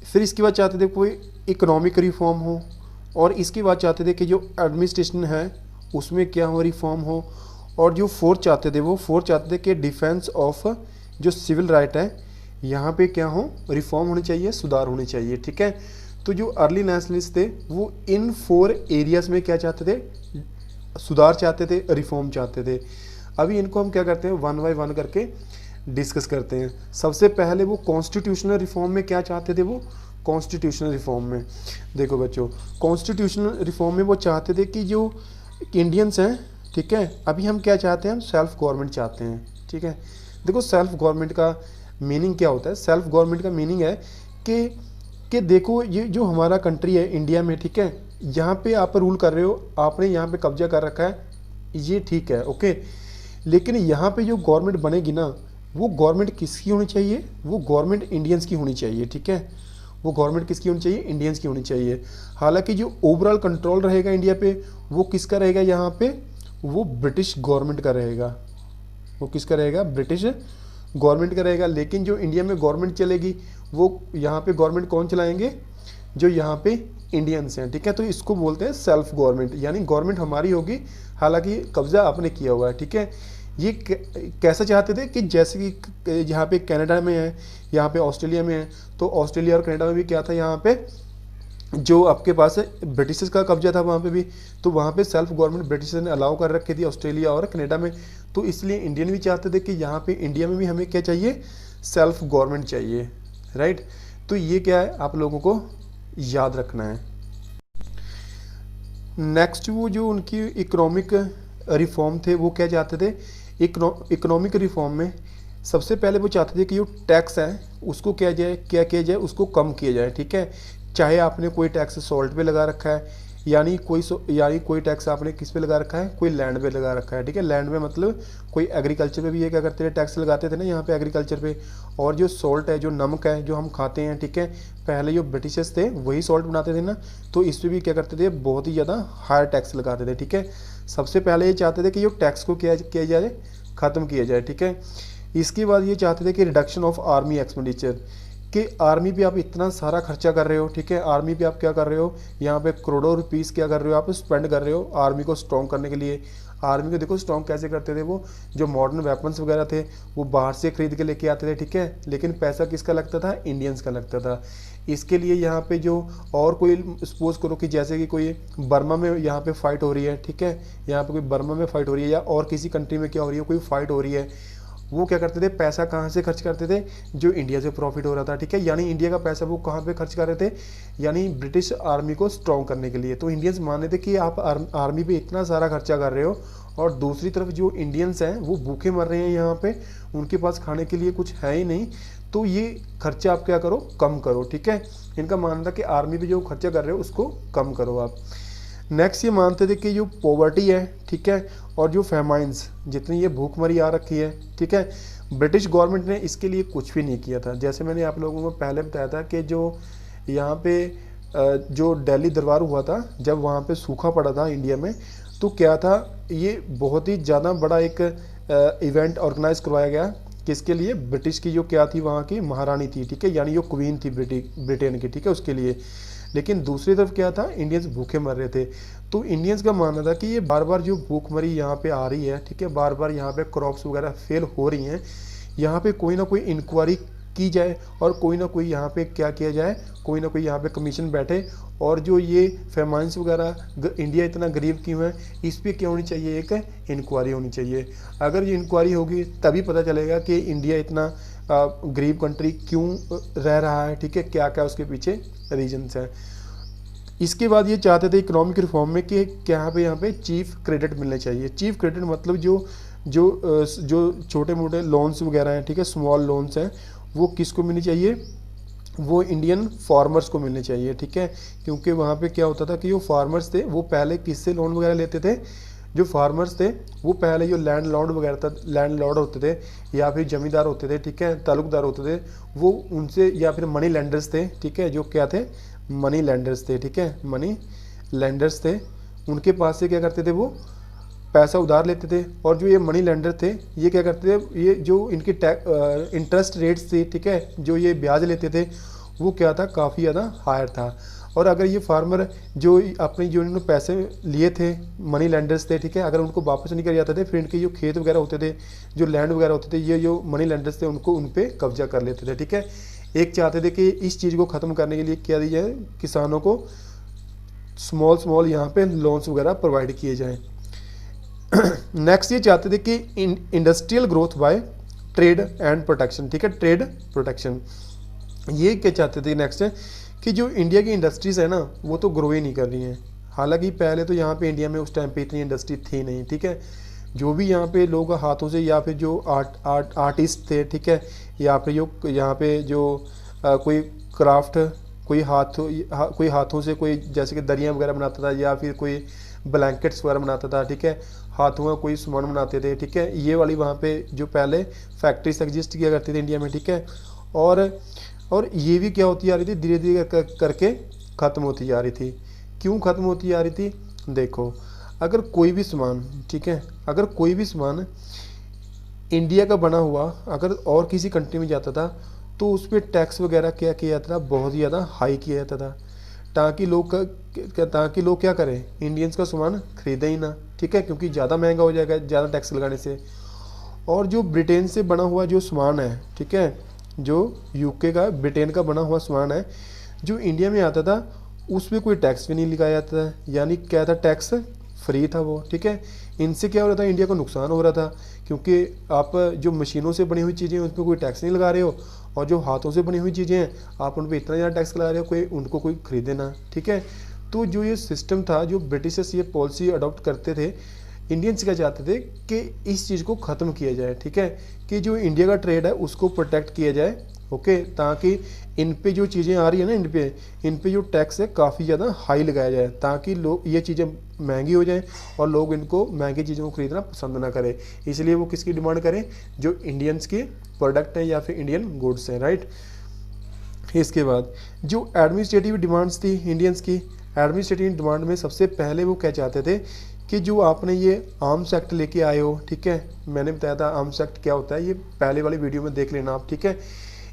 फिर इसके बाद चाहते थे कोई इकोनॉमिक रिफॉर्म हो, और इसके बाद चाहते थे कि जो एडमिनिस्ट्रेशन है उसमें क्या हो, रिफॉर्म हो। और जो फोर्थ चाहते थे कि डिफेंस ऑफ जो सिविल राइट है यहाँ पे क्या हो, रिफॉर्म होनी चाहिए, सुधार होने चाहिए, ठीक है। तो जो अर्ली नेशनलिस्ट थे वो इन 4 एरियाज में क्या चाहते थे, सुधार चाहते थे, रिफॉर्म चाहते थे। अभी इनको हम क्या करते हैं, 1 बाय 1 करके डिस्कस करते हैं। सबसे पहले वो कॉन्स्टिट्यूशनल रिफॉर्म में क्या चाहते थे, वो कॉन्स्टिट्यूशनल रिफॉर्म में देखो बच्चों, कॉन्स्टिट्यूशनल रिफॉर्म में वो चाहते थे कि जो इंडियंस हैं, ठीक है, अभी हम क्या चाहते हैं, हम सेल्फ गवर्नमेंट चाहते हैं, ठीक है। देखो सेल्फ गवर्नमेंट का मीनिंग क्या होता है, सेल्फ गवर्नमेंट का मीनिंग है कि देखो ये जो हमारा कंट्री है इंडिया में, ठीक है, यहाँ पे आप रूल कर रहे हो, आपने यहाँ पे कब्जा कर रखा है, ये ठीक है, ओके। लेकिन यहाँ पे जो गवर्नमेंट बनेगी ना, वो गवर्नमेंट किसकी होनी चाहिए, वो गवर्नमेंट इंडियंस की होनी चाहिए, ठीक है। वो गवर्नमेंट किसकी होनी चाहिए, इंडियंस की होनी चाहिए। हालांकि जो ओवरऑल कंट्रोल रहेगा इंडिया पे वो किसका रहेगा, यहाँ पे वो ब्रिटिश गवर्नमेंट का रहेगा, वो किसका रहेगा, ब्रिटिश गवर्नमेंट का रहेगा। लेकिन जो इंडिया में गवर्नमेंट चलेगी वो यहाँ पे गवर्नमेंट कौन चलाएंगे, जो यहाँ पे इंडियंस हैं, ठीक है। तो इसको बोलते हैं सेल्फ गवर्नमेंट, यानी गवर्नमेंट हमारी होगी, हालांकि कब्जा आपने किया हुआ है, ठीक है। ये कैसे चाहते थे कि जैसे कि यहाँ पे कनाडा में है, यहाँ पे ऑस्ट्रेलिया में है, तो ऑस्ट्रेलिया और कनाडा में भी क्या था, यहाँ पे जो आपके पास है ब्रिटिशर्स का कब्जा था वहाँ पे भी, तो वहाँ पे सेल्फ गवर्नमेंट ब्रिटिशर्स ने अलाउ कर रखी थी ऑस्ट्रेलिया और कनाडा में। तो इसलिए इंडियन भी चाहते थे कि यहाँ पे इंडिया में भी हमें क्या चाहिए, सेल्फ गवर्नमेंट चाहिए, राइट। तो ये क्या है, आप लोगों को याद रखना है। नेक्स्ट वो जो उनकी इकोनॉमिक रिफॉर्म थे वो क्या चाहते थे, इकोनॉमिक रिफॉर्म में सबसे पहले वो चाहते थे कि जो टैक्स है उसको क्या किया जाए, उसको कम किया जाए, ठीक है। चाहे आपने कोई टैक्स सॉल्ट पे लगा रखा है, यानी कोई टैक्स आपने किस पे लगा रखा है, कोई लैंड पे लगा रखा है, ठीक है। लैंड में मतलब कोई एग्रीकल्चर पे भी ये क्या करते थे, टैक्स लगाते थे ना यहाँ पे एग्रीकल्चर पे। और जो सॉल्ट है, जो नमक है, जो हम खाते हैं, ठीक है, पहले जो ब्रिटिशर्स थे वही सॉल्ट बनाते थे ना, तो इस पर भी क्या करते थे, बहुत ही ज़्यादा हायर टैक्स लगाते थे, ठीक है। सबसे पहले ये चाहते थे कि जो टैक्स को किया जाए, ख़त्म किया जाए, ठीक है। इसके बाद ये चाहते थे कि रिडक्शन ऑफ आर्मी एक्सपेंडिचर, कि आर्मी पे आप इतना सारा खर्चा कर रहे हो, ठीक है, आर्मी पे आप क्या कर रहे हो, यहाँ पे करोड़ों रुपीस क्या कर रहे हो, आप स्पेंड कर रहे हो आर्मी को स्ट्रॉन्ग करने के लिए। आर्मी को देखो स्ट्रॉन्ग कैसे करते थे, वो जो मॉडर्न वेपन्स वगैरह थे वो बाहर से खरीद के लेके आते थे, ठीक है, लेकिन पैसा किसका लगता था, इंडियंस का लगता था। इसके लिए यहाँ पे जो और कोई सपोज करो कि जैसे कि कोई बर्मा में यहाँ पे फाइट हो रही है, ठीक है, यहाँ पे कोई बर्मा में फाइट हो रही है या और किसी कंट्री में क्या हो रही है, कोई फाइट हो रही है, वो क्या करते थे, पैसा कहाँ से खर्च करते थे, जो इंडिया से प्रॉफिट हो रहा था, ठीक है, यानी इंडिया का पैसा वो कहाँ पे खर्च कर रहे थे, यानी ब्रिटिश आर्मी को स्ट्रॉन्ग करने के लिए। तो इंडियंस मान रहे थे कि आप आर्मी पे इतना सारा खर्चा कर रहे हो और दूसरी तरफ जो इंडियंस हैं वो भूखे मर रहे हैं यहाँ पे, उनके पास खाने के लिए कुछ है ही नहीं, तो ये खर्चा आप क्या करो, कम करो, ठीक है। इनका मानना था कि आर्मी पे जो खर्चा कर रहे हो उसको कम करो आप। नेक्स्ट ये मानते थे कि जो पॉवर्टी है, ठीक है, और जो फेमाइंस, जितनी ये भूखमरी आ रखी है, ठीक है, ब्रिटिश गवर्नमेंट ने इसके लिए कुछ भी नहीं किया था। जैसे मैंने आप लोगों को पहले बताया था कि जो यहाँ पे जो दिल्ली दरबार हुआ था, जब वहाँ पे सूखा पड़ा था इंडिया में, तो क्या था, ये बहुत ही ज़्यादा बड़ा एक इवेंट ऑर्गेनाइज करवाया गया, किसके लिए, ब्रिटिश की जो क्या थी, वहाँ की महारानी थी, ठीक है, यानी जो क्वीन थी ब्रिटेन की, ठीक है, उसके लिए। लेकिन दूसरी तरफ क्या था, इंडियंस भूखे मर रहे थे। तो इंडियंस का मानना था कि ये बार बार जो भूखमरी यहाँ पे आ रही है, ठीक है, बार बार यहाँ पे क्रॉप्स वगैरह फेल हो रही हैं, यहाँ पे कोई ना कोई इंक्वायरी की जाए और कोई ना कोई यहाँ पे क्या किया जाए, कोई ना कोई यहाँ पे कमीशन बैठे और जो ये फेमाइंस वगैरह इंडिया इतना गरीब क्यों है, इस पर क्या होनी चाहिए, एक इंक्वायरी होनी चाहिए। अगर ये इंक्वायरी होगी तभी पता चलेगा कि इंडिया इतना गरीब कंट्री क्यों रह रहा है, ठीक है, क्या क्या उसके पीछे रीजन्स हैं। इसके बाद ये चाहते थे इकोनॉमिक रिफॉर्म में कि क्या यहाँ पे चीफ क्रेडिट मिलने चाहिए। चीफ क्रेडिट मतलब जो छोटे मोटे लोन्स वगैरह हैं, ठीक है, स्मॉल लोन्स हैं, वो किसको मिलनी चाहिए, वो इंडियन फार्मर्स को मिलने चाहिए, ठीक है, क्योंकि वहाँ पे क्या होता था कि जो फार्मर्स थे वो पहले किससे लोन वगैरह लेते थे, जो फार्मर्स थे वो पहले जो लैंड लॉर्ड वगैरह था, लैंड लॉर्ड होते थे या फिर जमींदार होते थे, ठीक है, तालुकदार होते थे, वो उनसे, या फिर मनी लैंडर्स थे, ठीक है, जो क्या थे, मनी लैंडर्स थे, ठीक है, मनी लैंडर्स थे, उनके पास से क्या करते थे, वो पैसा उधार लेते थे। और जो ये मनी लेंडर थे ये क्या करते थे, ये जो इनकी इंटरेस्ट रेट्स थी, ठीक है, जो ये ब्याज लेते थे वो क्या था, काफ़ी ज़्यादा हायर था। और अगर ये फार्मर जो अपने जो इन्होंने पैसे लिए थे, मनी लेंडर्स थे, ठीक है, अगर उनको वापस नहीं कर जाते थे, फिर इनके जो खेत वगैरह होते थे, जो लैंड वगैरह होते थे, ये जो मनी लेंडर्स थे उनको उन पर कब्जा कर लेते थे, ठीक है। एक चाहते थे कि इस चीज़ को ख़त्म करने के लिए क्या दिया जाए, किसानों को स्मॉल यहाँ पे लोन्स वगैरह प्रोवाइड किए जाएँ। नेक्स्ट ये चाहते थे कि industrial growth by trade and protection, ठीक है, ट्रेड प्रोटेक्शन। ये क्या चाहते थे नेक्स्ट है कि जो इंडिया की इंडस्ट्रीज़ है ना वो तो ग्रो ही नहीं कर रही हैं। हालांकि पहले तो यहाँ पे इंडिया में उस टाइम पे इतनी इंडस्ट्री थी नहीं, ठीक है, जो भी यहाँ पे लोग हाथों से या फिर जो आर्टिस्ट थे, ठीक है, या फिर जो यहाँ पे जो कोई क्राफ्ट, कोई हाथों से कोई जैसे कि दरियाँ वगैरह बनाता था या फिर कोई ब्लैंकेट्स वगैरह बनाता था, ठीक है, हाथों में कोई सामान बनाते थे, ठीक है, ये वाली वहाँ पे जो पहले फैक्ट्रीज एग्जिस्ट किया करती थी इंडिया में, ठीक है। और ये भी क्या होती जा रही थी, धीरे धीरे करके ख़त्म होती जा रही थी। क्यों ख़त्म होती जा रही थी, देखो, अगर कोई भी सामान, ठीक है, अगर कोई भी सामान इंडिया का बना हुआ अगर और किसी कंट्री में जाता था तो उस पर टैक्स वगैरह क्या किया जाता था, बहुत ही ज़्यादा हाई किया जाता था, ताकि लोग क्या करें, इंडियंस का सामान खरीदें ही ना, ठीक है, क्योंकि ज़्यादा महंगा हो जाएगा ज़्यादा टैक्स लगाने से। और जो ब्रिटेन से बना हुआ जो सामान है, ठीक है, जो यूके का ब्रिटेन का बना हुआ सामान है जो इंडिया में आता था उस पर कोई टैक्स भी नहीं लगाया जाता था, यानी क्या था, टैक्स फ्री था वो, ठीक है। इनसे क्या हो रहा था, इंडिया को नुकसान हो रहा था, क्योंकि आप जो मशीनों से बनी हुई चीज़ें उन पर कोई टैक्स नहीं लगा रहे हो और जो हाथों से बनी हुई चीज़ें हैं आप उन पर इतना ज़्यादा टैक्स लगा रहे हो, उनको कोई खरीदे ना, ठीक है। तो जो ये सिस्टम था, जो ब्रिटिशर्स ये पॉलिसी अडॉप्ट करते थे, इंडियंस क्या चाहते थे कि इस चीज़ को ख़त्म किया जाए, ठीक है, कि जो इंडिया का ट्रेड है उसको प्रोटेक्ट किया जाए, ओके, ताकि इन पे जो चीज़ें आ रही है ना, इन पे जो टैक्स है काफ़ी ज़्यादा हाई लगाया जाए, ताकि लोग ये चीज़ें महंगी हो जाएं और लोग इनको महंगी चीज़ों को खरीदना पसंद ना करें। इसलिए वो किसकी डिमांड करें, जो इंडियंस के प्रोडक्ट हैं या फिर इंडियन गुड्स हैं, राइट। इसके बाद जो एडमिनिस्ट्रेटिव डिमांड्स थी इंडियंस की, एडमिनिस्ट्रेटिव डिमांड में सबसे पहले वो क्या चाहते थे कि जो आपने ये आर्म्स एक्ट लेके आए हो, ठीक है, मैंने बताया था आर्म्स एक्ट क्या होता है, ये पहले वाली वीडियो में देख लेना आप, ठीक है।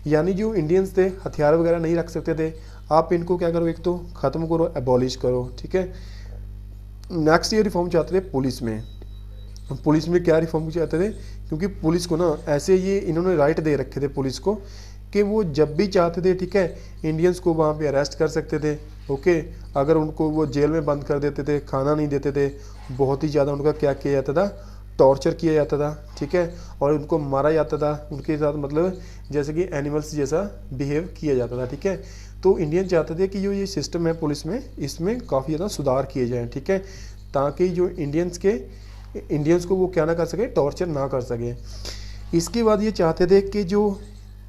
यानी जो इंडियंस थे हथियार वगैरह नहीं रख सकते थे, आप इनको क्या करो, एक तो ख़त्म करो, एबॉलिश करो, ठीक है। नेक्स्ट ये रिफॉर्म चाहते थे पुलिस में। पुलिस में क्या रिफॉर्म चाहते थे, क्योंकि पुलिस को ना ऐसे ये इन्होंने राइट दे रखे थे पुलिस को कि वो जब भी चाहते थे, ठीक है, इंडियंस को वहाँ पे अरेस्ट कर सकते थे। ओके, अगर उनको वो जेल में बंद कर देते थे, खाना नहीं देते थे, बहुत ही ज़्यादा उनका क्या किया जाता था, टॉर्चर किया जाता था, ठीक है, और उनको मारा जाता था, उनके साथ मतलब जैसे कि एनिमल्स जैसा बिहेव किया जाता था, ठीक है। तो इंडियन चाहते थे कि जो ये सिस्टम है पुलिस में, इसमें काफ़ी ज़्यादा सुधार किए जाएँ, ठीक है, ताकि जो इंडियंस को वो क्या ना कर सके, टॉर्चर ना कर सके। इसके बाद ये चाहते थे कि जो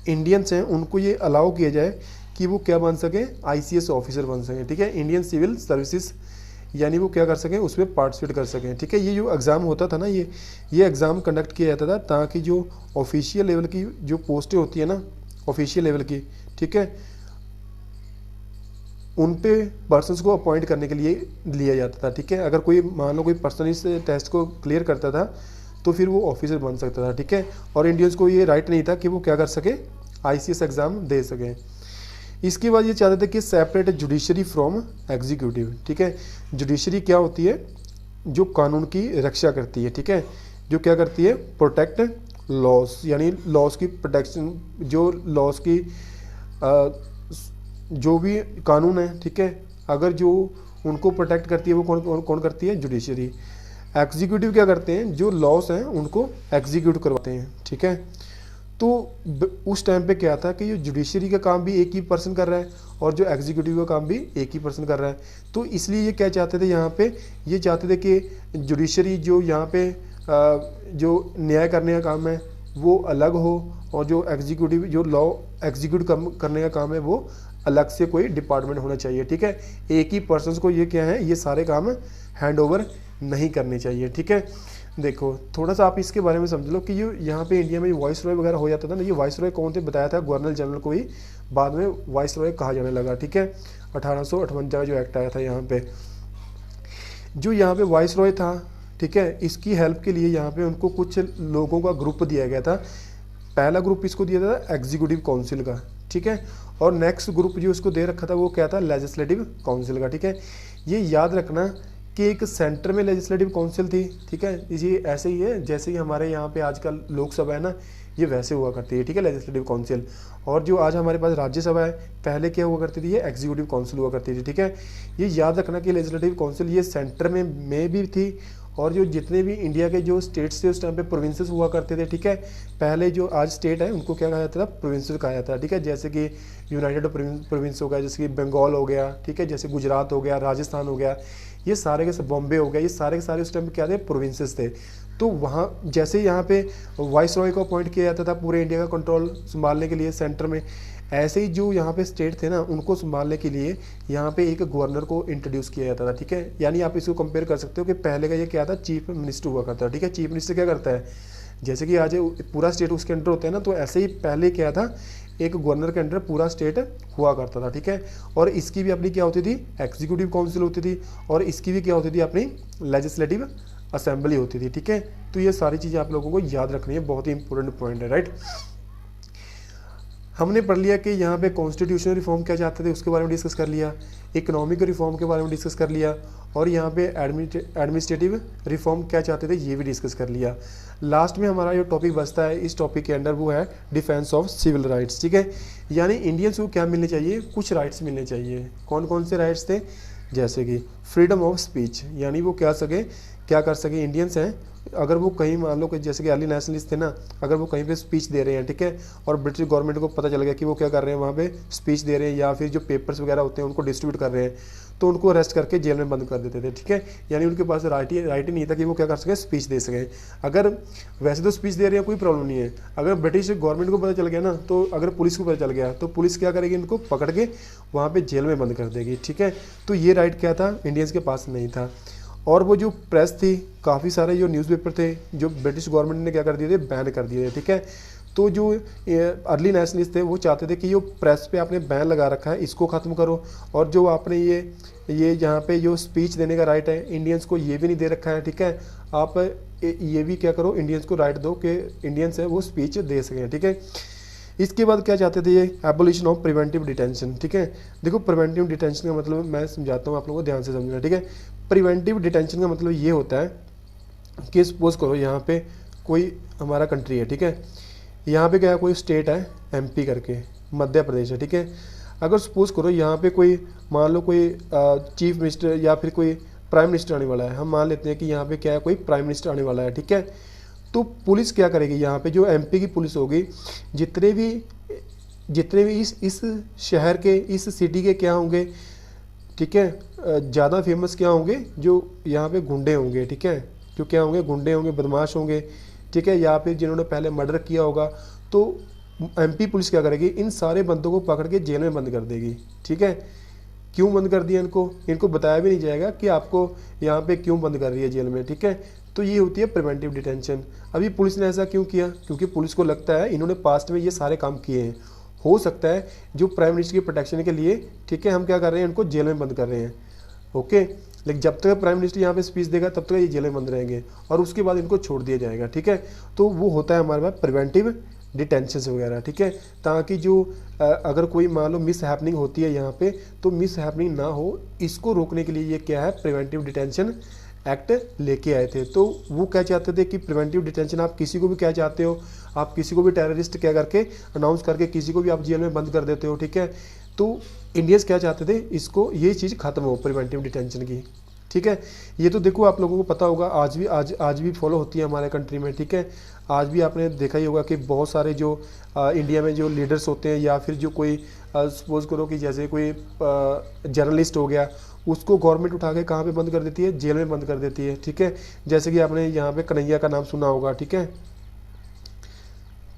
इंडियंस हैं उनको ये अलाउ किया जाए कि वो क्या बन सके, आईसीएस ऑफिसर बन सकें, ठीक है, इंडियन सिविल सर्विसेज, यानी वो क्या कर सकें, उसमें पार्टिसिपेट कर सकें, ठीक है। ये जो एग्ज़ाम होता था ना, ये एग्ज़ाम कंडक्ट किया जाता था ताकि जो ऑफिशियल लेवल की जो पोस्टें होती है ना, ऑफिशियल लेवल की, ठीक है, उन पे पर्सनस को अपॉइंट करने के लिए लिया जाता था, ठीक है। अगर कोई मान लो कोई पर्सन इस टेस्ट को क्लियर करता था तो फिर वो ऑफिसर बन सकता था, ठीक है। और इंडियंस को ये राइट नहीं था कि वो क्या कर सके, आईसीएस एग्ज़ाम दे सके। इसके बाद ये चाहते थे कि सेपरेट जुडिशरी फ्रॉम एग्जीक्यूटिव, ठीक है। जुडिशरी क्या होती है, जो कानून की रक्षा करती है, ठीक है, जो क्या करती है, प्रोटेक्ट लॉस, यानी लॉस की प्रोटेक्शन, जो लॉस की जो भी कानून है, ठीक है, अगर जो उनको प्रोटेक्ट करती है वो कौन करती है, जुडिशरी। एग्जीक्यूटिव क्या करते हैं, जो लॉस हैं उनको एग्जीक्यूट करवाते हैं, ठीक है। तो उस टाइम पे क्या था कि ये जुडिशरी का काम भी एक ही पर्सन कर रहा है और जो एग्जीक्यूटिव का काम भी एक ही पर्सन कर रहा है। तो इसलिए ये क्या चाहते थे यहाँ पे, ये चाहते थे कि जुडिशरी जो यहाँ पे जो न्याय करने का काम है वो अलग हो, और जो एग्जीक्यूटिव जो लॉ एग्जीक्यूट करने का काम है वो अलग से कोई डिपार्टमेंट होना चाहिए, ठीक है। एक ही पर्सन को ये क्या है, ये सारे काम हैंड ओवर नहीं करने चाहिए, ठीक है। देखो थोड़ा सा आप इसके बारे में समझ लो कि ये यहाँ पे इंडिया में वॉइस रॉय वगैरह हो जाता था ना, ये वॉइस रॉय कौन थे, बताया था गवर्नर जनरल को ही बाद में वॉइस रॉय कहा जाने लगा, ठीक है। 1858 का जो एक्ट आया था यहाँ पे, जो यहाँ पे वॉइस रॉय था, ठीक है, इसकी हेल्प के लिए यहाँ पे उनको कुछ लोगों का ग्रुप दिया गया था। पहला ग्रुप इसको दिया था एग्जीक्यूटिव काउंसिल का, ठीक है, और नेक्स्ट ग्रुप जो इसको दे रखा था वो क्या था, लेजिस्लेटिव काउंसिल का, ठीक है। ये याद रखना कि एक सेंटर में लेजिस्लेटिव काउंसिल थी, ठीक है, ये ऐसे ही है जैसे ही हमारे यहाँ पे आजकल लोकसभा है ना, ये वैसे हुआ करती है, ठीक है, लेजिस्लेटिव काउंसिल। और जो आज हमारे पास राज्यसभा है, पहले क्या हुआ करती थी, ये एग्जीक्यूटिव काउंसिल हुआ करती थी, ठीक है। ये याद रखना कि लेजिस्लेटिव काउंसिल ये सेंटर में भी थी, और जो जितने भी इंडिया के जो स्टेट्स थे उस टाइम पे प्रोविंसेस हुआ करते थे, ठीक है। पहले जो आज स्टेट है उनको क्या कहा जाता था, प्रोविंसेस कहा जाता है, ठीक है। जैसे कि यूनाइटेड प्रोविंस हो गया, जैसे कि बंगाल हो गया, ठीक है, जैसे गुजरात हो गया, राजस्थान हो गया, ये सारे के बॉम्बे हो गया, ये सारे के सारे उस टाइम पे क्या थे, प्रोविंसेस थे। तो वहाँ जैसे यहाँ पे वाइस रॉय को अपॉइंट किया जाता था पूरे इंडिया का कंट्रोल संभालने के लिए सेंटर में, ऐसे ही जो यहाँ पे स्टेट थे ना उनको संभालने के लिए यहाँ पे एक गवर्नर को इंट्रोड्यूस किया जाता था, ठीक है। यानी आप इसको कंपेयर कर सकते हो कि पहले का ये क्या था, चीफ मिनिस्टर हुआ करता था, ठीक है। चीफ मिनिस्टर क्या करता है, जैसे कि आज पूरा स्टेट उसके अंडर होता है ना, तो ऐसे ही पहले क्या था, एक गवर्नर के अंडर पूरा स्टेट हुआ करता था, ठीक है। और इसकी भी अपनी क्या होती थी, एग्जीक्यूटिव काउंसिल होती थी, और इसकी भी क्या होती थी, अपनी लेजिस्लेटिव असेंबली होती थी, ठीक है। तो ये सारी चीज़ें आप लोगों को याद रखनी है, बहुत ही इंपॉर्टेंट पॉइंट है, राइट। हमने पढ़ लिया कि यहाँ पे कॉन्स्टिट्यूशनल रिफॉर्म क्या चाहते थे, उसके बारे में डिस्कस कर लिया, इकोनॉमिक रिफॉर्म के बारे में डिस्कस कर लिया, और यहाँ पे एडमिनिस्ट्रेटिव रिफॉर्म क्या चाहते थे ये भी डिस्कस कर लिया। लास्ट में हमारा जो टॉपिक बचता है इस टॉपिक के अंडर वो है डिफेंस ऑफ सिविल राइट्स, ठीक है। यानी इंडियंस को क्या मिलने चाहिए, कुछ राइट्स मिलने चाहिए। कौन कौन से राइट्स थे, जैसे कि फ्रीडम ऑफ स्पीच, यानी वो क्या कर सके इंडियंस हैं, अगर वो कहीं मान लो कि जैसे कि अर्ली नेशनलिस्ट थे ना, अगर वो कहीं पे स्पीच दे रहे हैं, ठीक है, और ब्रिटिश गवर्नमेंट को पता चल गया कि वो क्या कर रहे हैं, वहाँ पे स्पीच दे रहे हैं या फिर जो पेपर्स वगैरह होते हैं उनको डिस्ट्रीब्यूट कर रहे हैं, तो उनको अरेस्ट करके जेल में बंद कर देते थे, ठीक है। यानी उनके पास राइट ही नहीं था कि वो क्या कर सकें, स्पीच दे सकें। अगर वैसे तो स्पीच दे रहे हैं कोई प्रॉब्लम नहीं है, अगर ब्रिटिश गवर्नमेंट को पता चल गया ना, तो अगर पुलिस को पता चल गया तो पुलिस क्या करेगी, इनको पकड़ के वहाँ पर जेल में बंद कर देगी, ठीक है। तो ये राइट क्या था, इंडियंस के पास नहीं था। और वो जो प्रेस थी, काफ़ी सारे जो न्यूज़पेपर थे जो ब्रिटिश गवर्नमेंट ने क्या कर दिए थे, बैन कर दिए थे, ठीक है। तो जो अर्ली नेशनलिस्ट थे वो चाहते थे कि जो प्रेस पे आपने बैन लगा रखा है इसको ख़त्म करो, और जो आपने ये यहाँ पे जो स्पीच देने का राइट है इंडियंस को ये भी नहीं दे रखा है, ठीक है। आप ये भी क्या करो, इंडियंस को राइट दो कि इंडियंस है वो स्पीच दे सकें, ठीक है। इसके बाद क्या चाहते थे ये, एबोलिशन ऑफ प्रिवेंटिव डिटेंशन। ठीक है, देखो प्रिवेंटिव डिटेंशन का मतलब मैं समझाता हूँ आप लोगों को, ध्यान से समझना। ठीक है, प्रिवेंटिव डिटेंशन का मतलब ये होता है कि सपोज करो यहाँ पे कोई हमारा कंट्री है, ठीक है, यहाँ पे क्या है, कोई स्टेट है एमपी करके, मध्य प्रदेश है, ठीक है। अगर सपोज करो यहाँ पे कोई, मान लो कोई चीफ मिनिस्टर या फिर कोई प्राइम मिनिस्टर आने वाला है, हम मान लेते हैं कि यहाँ पे क्या है, कोई प्राइम मिनिस्टर आने वाला है, ठीक है। तो पुलिस क्या करेगी, यहाँ पे जो एमपी की पुलिस होगी, जितने भी इस शहर के, इस सिटी के क्या होंगे, ठीक है, ज़्यादा फेमस क्या होंगे, जो यहाँ पे गुंडे होंगे, ठीक है, जो क्या होंगे, गुंडे होंगे, बदमाश होंगे, ठीक है, या फिर जिन्होंने पहले मर्डर किया होगा, तो एमपी पुलिस क्या करेगी, इन सारे बंदों को पकड़ के जेल में बंद कर देगी। ठीक है, क्यों बंद कर दिया इनको बताया भी नहीं जाएगा कि आपको यहाँ पे क्यों बंद कर रही है जेल में। ठीक है, तो ये होती है प्रिवेंटिव डिटेंशन। अभी पुलिस ने ऐसा क्यों किया, क्योंकि पुलिस को लगता है इन्होंने पास्ट में ये सारे काम किए हैं, हो सकता है जो प्राइम मिनिस्टर की प्रोटेक्शन के लिए, ठीक है, हम क्या कर रहे हैं, इनको जेल में बंद कर रहे हैं। ओके, लेकिन जब तक प्राइम मिनिस्टर यहाँ पे स्पीच देगा तब तक ये जेल में बंद रहेंगे और उसके बाद इनको छोड़ दिया जाएगा। ठीक है, तो वो होता है हमारे पास प्रिवेंटिव डिटेंशन वगैरह। ठीक है, ताकि जो अगर कोई मान लो मिस हैपनिंग होती है यहाँ पे, तो मिस हैपनिंग ना हो, इसको रोकने के लिए ये क्या है, प्रिवेंटिव डिटेंशन एक्ट लेके आए थे। तो वो क्या चाहते थे कि प्रिवेंटिव डिटेंशन, आप किसी को भी क्या चाहते हो, आप किसी को भी टेररिस्ट क्या करके अनाउंस करके किसी को भी आप जेल में बंद कर देते हो। ठीक है, तो इंडियंस क्या चाहते थे, इसको ये चीज़ खत्म हो प्रिवेंटिव डिटेंशन की। ठीक है, ये तो देखो आप लोगों को पता होगा, आज भी फॉलो होती है हमारे कंट्री में। ठीक है, आज भी आपने देखा ही होगा कि बहुत सारे जो इंडिया में जो लीडर्स होते हैं, या फिर जो कोई सपोज करो कि जैसे कोई जर्नलिस्ट हो गया, उसको गवर्नमेंट उठा के कहाँ पे बंद कर देती है, जेल में बंद कर देती है। ठीक है, जैसे कि आपने यहाँ पे कन्हैया का नाम सुना होगा। ठीक है,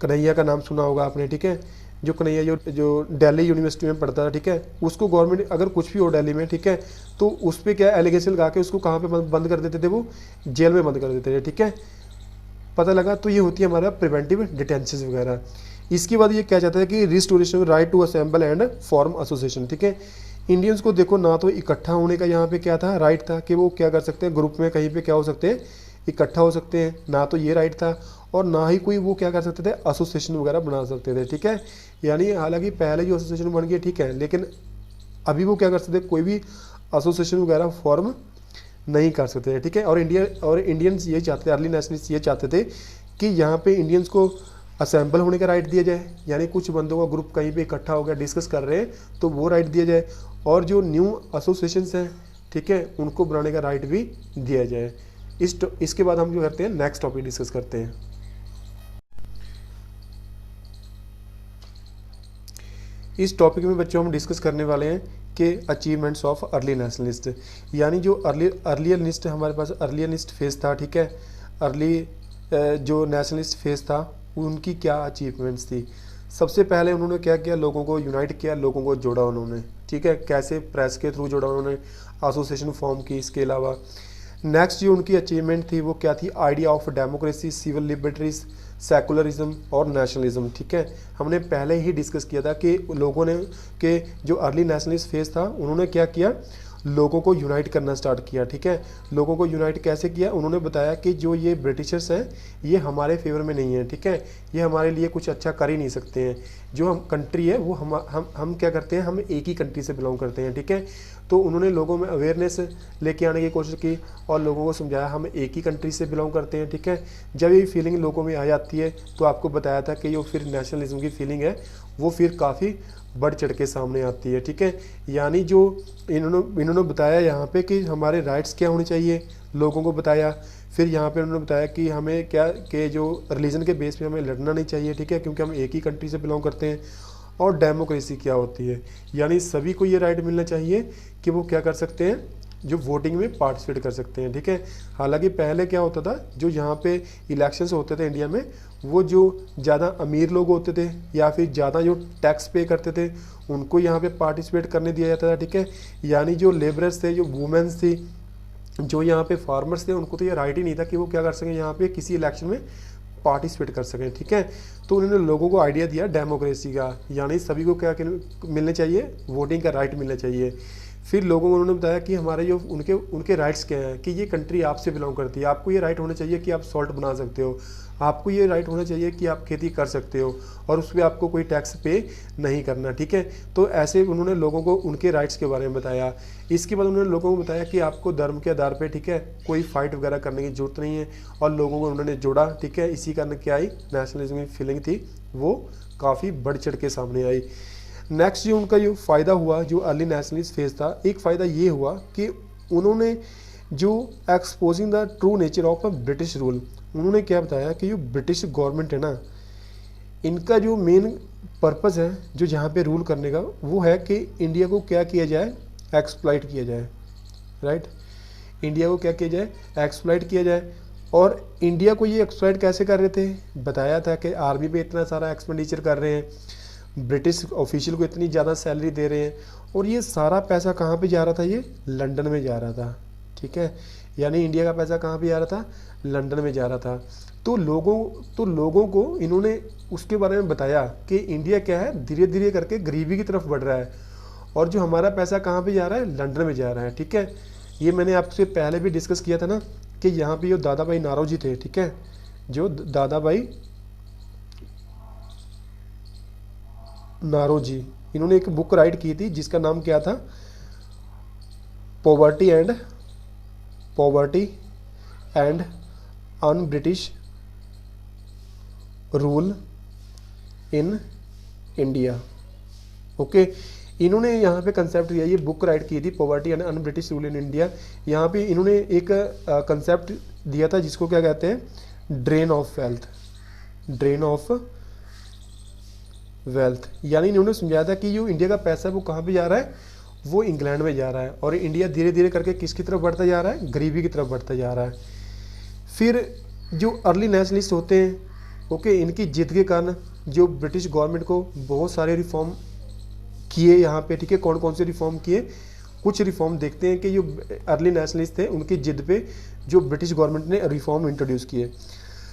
कन्हैया का नाम सुना होगा आपने। ठीक है, जो कन्हैया जो दिल्ली यूनिवर्सिटी में पढ़ता था, ठीक है, उसको गवर्नमेंट अगर कुछ भी हो दिल्ली में, ठीक है, तो उस पर क्या एलिगेशन लगा के उसको कहाँ पे बंद कर देते थे, वो जेल में बंद कर देते थे। ठीक है, पता लगा। तो ये होती है हमारा प्रिवेंटिव डिटेंशन वगैरह। इसके बाद ये क्या चाहता है कि restoration right to assemble and form association. ठीक है, इंडियंस को देखो ना तो इकट्ठा होने का यहाँ पे क्या था, राइट था कि वो क्या कर सकते हैं, ग्रुप में कहीं पे क्या हो सकते हैं, इकट्ठा हो सकते हैं, ना तो ये राइट था, और ना ही कोई वो क्या कर सकते थे, एसोसिएशन वगैरह बना सकते थे। ठीक है, यानी हालांकि पहले जो एसोसिएशन बन गई, ठीक है, लेकिन अभी वो क्या कर सकते, कोई भी एसोसिएशन वगैरह फॉर्म नहीं कर सकते थे। ठीक है, और इंडियंस ये चाहते थे, अर्ली नेशनलिस्ट ये चाहते थे कि यहाँ पे इंडियंस को असेंबल होने का राइट दिया जाए, यानी कुछ बंदों का ग्रुप कहीं पे इकट्ठा हो गया, डिस्कस कर रहे हैं, तो वो राइट दिया जाए, और जो न्यू एसोसिएशंस हैं, ठीक है, उनको बनाने का राइट भी दिया जाए। इसके बाद हम जो करते हैं, नेक्स्ट टॉपिक डिस्कस करते हैं। इस टॉपिक में बच्चों हम डिस्कस करने वाले हैं कि अचीवमेंट्स ऑफ अर्ली नेशनलिस्ट, यानी जो अर्लियलिस्ट हमारे पास अर्लियलिस्ट फेज था। ठीक है, अर्ली जो नेशनलिस्ट फेज था, उनकी क्या अचीवमेंट्स थी। सबसे पहले उन्होंने क्या किया, लोगों को यूनाइट किया, लोगों को जोड़ा उन्होंने। ठीक है, कैसे, प्रेस के थ्रू जोड़ा उन्होंने, एसोसिएशन फॉर्म की। इसके अलावा नेक्स्ट जो उनकी अचीवमेंट थी वो क्या थी, idea of democracy, civil liberties, secularism और नेशनलिज्म। ठीक है, हमने पहले ही डिस्कस किया था कि लोगों ने कि जो अर्ली नेशनलिस्ट फेज था, उन्होंने क्या किया, लोगों को यूनाइट करना स्टार्ट किया। ठीक है, लोगों को यूनाइट कैसे किया, उन्होंने बताया कि जो ये ब्रिटिशर्स हैं, ये हमारे फेवर में नहीं है। ठीक है, ये हमारे लिए कुछ अच्छा कर ही नहीं सकते हैं। जो हम कंट्री है वो हम क्या करते हैं, हम एक ही कंट्री से बिलोंग करते हैं। ठीक है, तो उन्होंने लोगों में अवेयरनेस लेके आने की कोशिश की और लोगों को समझाया हम एक ही कंट्री से बिलोंग करते हैं। ठीक है, जब ये फीलिंग लोगों में आ जाती है, तो आपको बताया था कि जो फिर नेशनलिज्म की फीलिंग है वो फिर काफ़ी बढ़ चढ़ के सामने आती है। ठीक है, यानी जो इन्होंने बताया यहाँ पे कि हमारे राइट्स क्या होने चाहिए, लोगों को बताया। फिर यहाँ पे उन्होंने बताया कि हमें क्या कि जो रिलीजन के बेस पे हमें लड़ना नहीं चाहिए। ठीक है, क्योंकि हम एक ही कंट्री से बिलोंग करते हैं। और डेमोक्रेसी क्या होती है, यानी सभी को ये राइट मिलना चाहिए कि वो क्या कर सकते हैं, जो वोटिंग में पार्टिसिपेट कर सकते हैं। ठीक है, हालांकि पहले क्या होता था, जो यहाँ पे इलेक्शंस होते थे इंडिया में, वो जो ज़्यादा अमीर लोग होते थे या फिर ज़्यादा जो टैक्स पे करते थे, उनको यहाँ पे पार्टिसिपेट करने दिया जाता था। ठीक है, यानी जो लेबरर्स थे, जो वुमेन्स थी, जो यहाँ पे फार्मर्स थे, उनको तो ये राइट ही नहीं था कि वो क्या कर सकें, यहाँ पे किसी इलेक्शन में पार्टिसिपेट कर सकें। ठीक है, तो उन्होंने लोगों को आइडिया दिया डेमोक्रेसी का, यानी सभी को क्या मिलना चाहिए, वोटिंग का राइट मिलना चाहिए। फिर लोगों को उन्होंने बताया कि हमारे जो उनके उनके राइट्स क्या हैं, कि ये कंट्री आपसे बिलोंग करती है, आपको ये राइट होना चाहिए कि आप सॉल्ट बना सकते हो, आपको ये राइट होना चाहिए कि आप खेती कर सकते हो और उस पर आपको कोई टैक्स पे नहीं करना, ठीक है। तो ऐसे उन्होंने लोगों को उनके राइट्स के बारे में बताया। इसके बाद उन्होंने लोगों को बताया कि आपको धर्म के आधार पे, ठीक है, कोई फाइट वगैरह करने की जरूरत नहीं है, और लोगों को उन्होंने जोड़ा, ठीक है। इसी कारण क्या आई, नेशनलिज्म की फीलिंग थी वो काफ़ी बढ़ चढ़ के सामने आई। नेक्स्ट जो उनका जो फ़ायदा हुआ, जो अर्ली नेशनलिस्ट फेज था, एक फ़ायदा ये हुआ कि उन्होंने जो exposing the true nature of a British rule, उन्होंने क्या बताया कि जो ब्रिटिश गवर्नमेंट है ना, इनका जो मेन पर्पज़ है जो जहाँ पे रूल करने का, वो है कि इंडिया को क्या किया जाए, एक्सप्लॉइट किया जाए, राइट। इंडिया को क्या किया जाए, एक्सप्लॉइट किया जाए। और इंडिया को ये एक्सप्लॉइट कैसे कर रहे थे, बताया था कि आर्मी पे इतना सारा एक्सपेंडिचर कर रहे हैं, ब्रिटिश ऑफिशियल को इतनी ज़्यादा सैलरी दे रहे हैं, और ये सारा पैसा कहाँ पे जा रहा था, ये लंदन में जा रहा था, ठीक है। यानी इंडिया का पैसा कहाँ पे जा रहा था, लंदन में जा रहा था। तो लोगों को इन्होंने उसके बारे में बताया कि इंडिया क्या है, धीरे धीरे करके गरीबी की तरफ बढ़ रहा है, और जो हमारा पैसा कहाँ पे जा रहा है, लंदन में जा रहा है, ठीक है। ये मैंने आपसे पहले भी डिस्कस किया था ना कि यहाँ पे जो दादा भाई नारोजी थे, ठीक है, जो दादा भाई नारोजी, इन्होंने एक बुक राइट की थी जिसका नाम क्या था, poverty and un British rule in India. Okay, इन्होंने यहाँ पे कंसेप्ट दिया, ये बुक राइट की थी, poverty and un British rule in India. यहाँ पे इन्होंने एक कंसेप्ट दिया था जिसको क्या कहते हैं, ड्रेन ऑफ वेल्थ। यानी इन्होंने समझाया था कि जो इंडिया का पैसा है वो कहाँ पे जा रहा है, वो इंग्लैंड में जा रहा है, और इंडिया धीरे धीरे करके किसकी तरफ बढ़ता जा रहा है, गरीबी की तरफ बढ़ता जा रहा है। फिर जो अर्ली नेशनलिस्ट होते हैं, ओके, इनकी जिद के कारण जो ब्रिटिश गवर्नमेंट को बहुत सारे रिफॉर्म किए यहाँ पे, ठीक है। कौन कौन से रिफॉर्म किए, कुछ रिफॉर्म देखते हैं कि जो अर्ली नेशनलिस्ट थे उनकी जिद पे जो ब्रिटिश गवर्नमेंट ने रिफॉर्म इंट्रोड्यूस किए।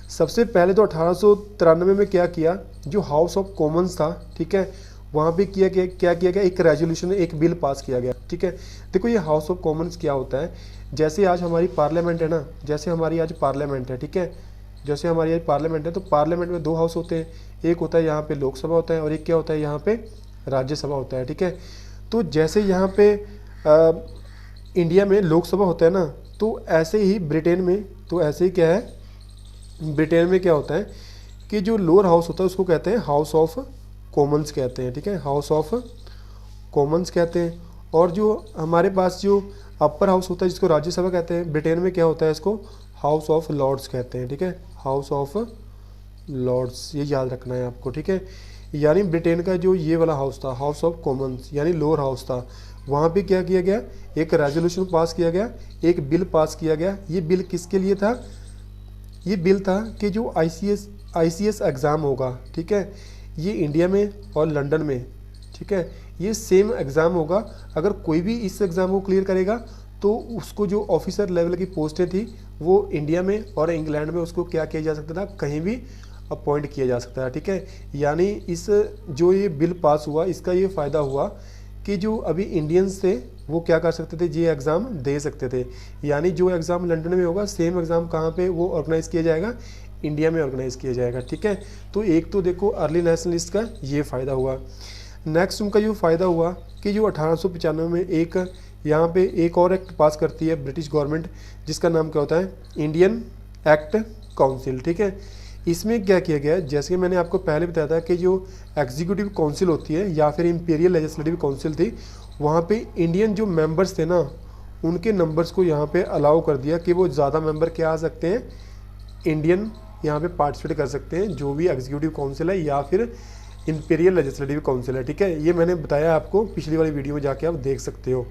सबसे पहले तो 1893 में क्या किया, जो हाउस ऑफ कॉमन्स था, ठीक है, वहाँ पे क्या किया गया, एक रेजोल्यूशन, एक बिल पास किया गया, ठीक है। देखो ये हाउस ऑफ कॉमन्स क्या होता है, जैसे आज हमारी पार्लियामेंट है ना, जैसे हमारी आज पार्लियामेंट है, ठीक है, जैसे हमारी आज पार्लियामेंट है, तो पार्लियामेंट में दो हाउस होते हैं, एक होता है यहाँ पे लोकसभा होता है, और एक क्या होता है यहाँ पे राज्यसभा होता है, ठीक है। तो जैसे यहाँ पे इंडिया में लोकसभा होता है ना, तो ऐसे ही ब्रिटेन में, तो ऐसे ही क्या है, ब्रिटेन में क्या होता है कि जो लोअर हाउस होता है उसको कहते हैं हाउस ऑफ कॉमन्स कहते हैं, ठीक है, हाउस ऑफ कॉमन्स कहते हैं। और जो हमारे पास जो अपर हाउस होता है जिसको राज्यसभा कहते हैं, ब्रिटेन में क्या होता है, इसको हाउस ऑफ लॉर्ड्स कहते हैं, ठीक है, हाउस ऑफ लॉर्ड्स, ये याद रखना है आपको, ठीक है। यानी ब्रिटेन का जो ये वाला हाउस था, हाउस ऑफ कॉमन्स यानी लोअर हाउस था, वहाँ पे क्या किया गया, एक रेजोल्यूशन पास किया गया, एक बिल पास किया गया। ये बिल किसके लिए था, ये बिल था कि जो आईसीएस एग्ज़ाम होगा, ठीक है, ये इंडिया में और लंदन में, ठीक है, ये सेम एग्ज़ाम होगा। अगर कोई भी इस एग्ज़ाम को क्लियर करेगा तो उसको जो ऑफिसर लेवल की पोस्टें थी वो इंडिया में और इंग्लैंड में उसको क्या किया जा सकता था, कहीं भी अपॉइंट किया जा सकता है, ठीक है। यानी इस जो ये बिल पास हुआ, इसका ये फ़ायदा हुआ कि जो अभी इंडियंस थे वो क्या कर सकते थे, ये एग्ज़ाम दे सकते थे। यानी जो एग्ज़ाम लंदन में होगा, सेम एग्ज़ाम कहाँ पे वो ऑर्गेनाइज़ किया जाएगा, इंडिया में ऑर्गेनाइज़ किया जाएगा, ठीक है। तो एक तो देखो अर्ली नेशनलिस्ट का ये फ़ायदा हुआ। नेक्स्ट उनका जो फ़ायदा हुआ कि जो 1895 में एक यहाँ पे एक और एक्ट पास करती है ब्रिटिश गवर्नमेंट, जिसका नाम क्या होता है, इंडियन एक्ट काउंसिल, ठीक है। इसमें क्या किया गया है, जैसे मैंने आपको पहले बताया था कि जो एग्जीक्यूटिव काउंसिल होती है या फिर इंपीरियल लेजिस्लेटिव काउंसिल थी, वहाँ पे इंडियन जो मेंबर्स थे ना, उनके नंबर्स को यहाँ पे अलाउ कर दिया कि वो ज़्यादा मेंबर क्या आ सकते हैं, इंडियन यहाँ पे पार्टिसिपेट कर सकते हैं, जो भी एग्जीक्यूटिव काउंसिल है या फिर इंपीरियल लेजिस्लेटिव काउंसिल है, ठीक है। ये मैंने बताया आपको पिछली वाली वीडियो में, जाके आप देख सकते हो।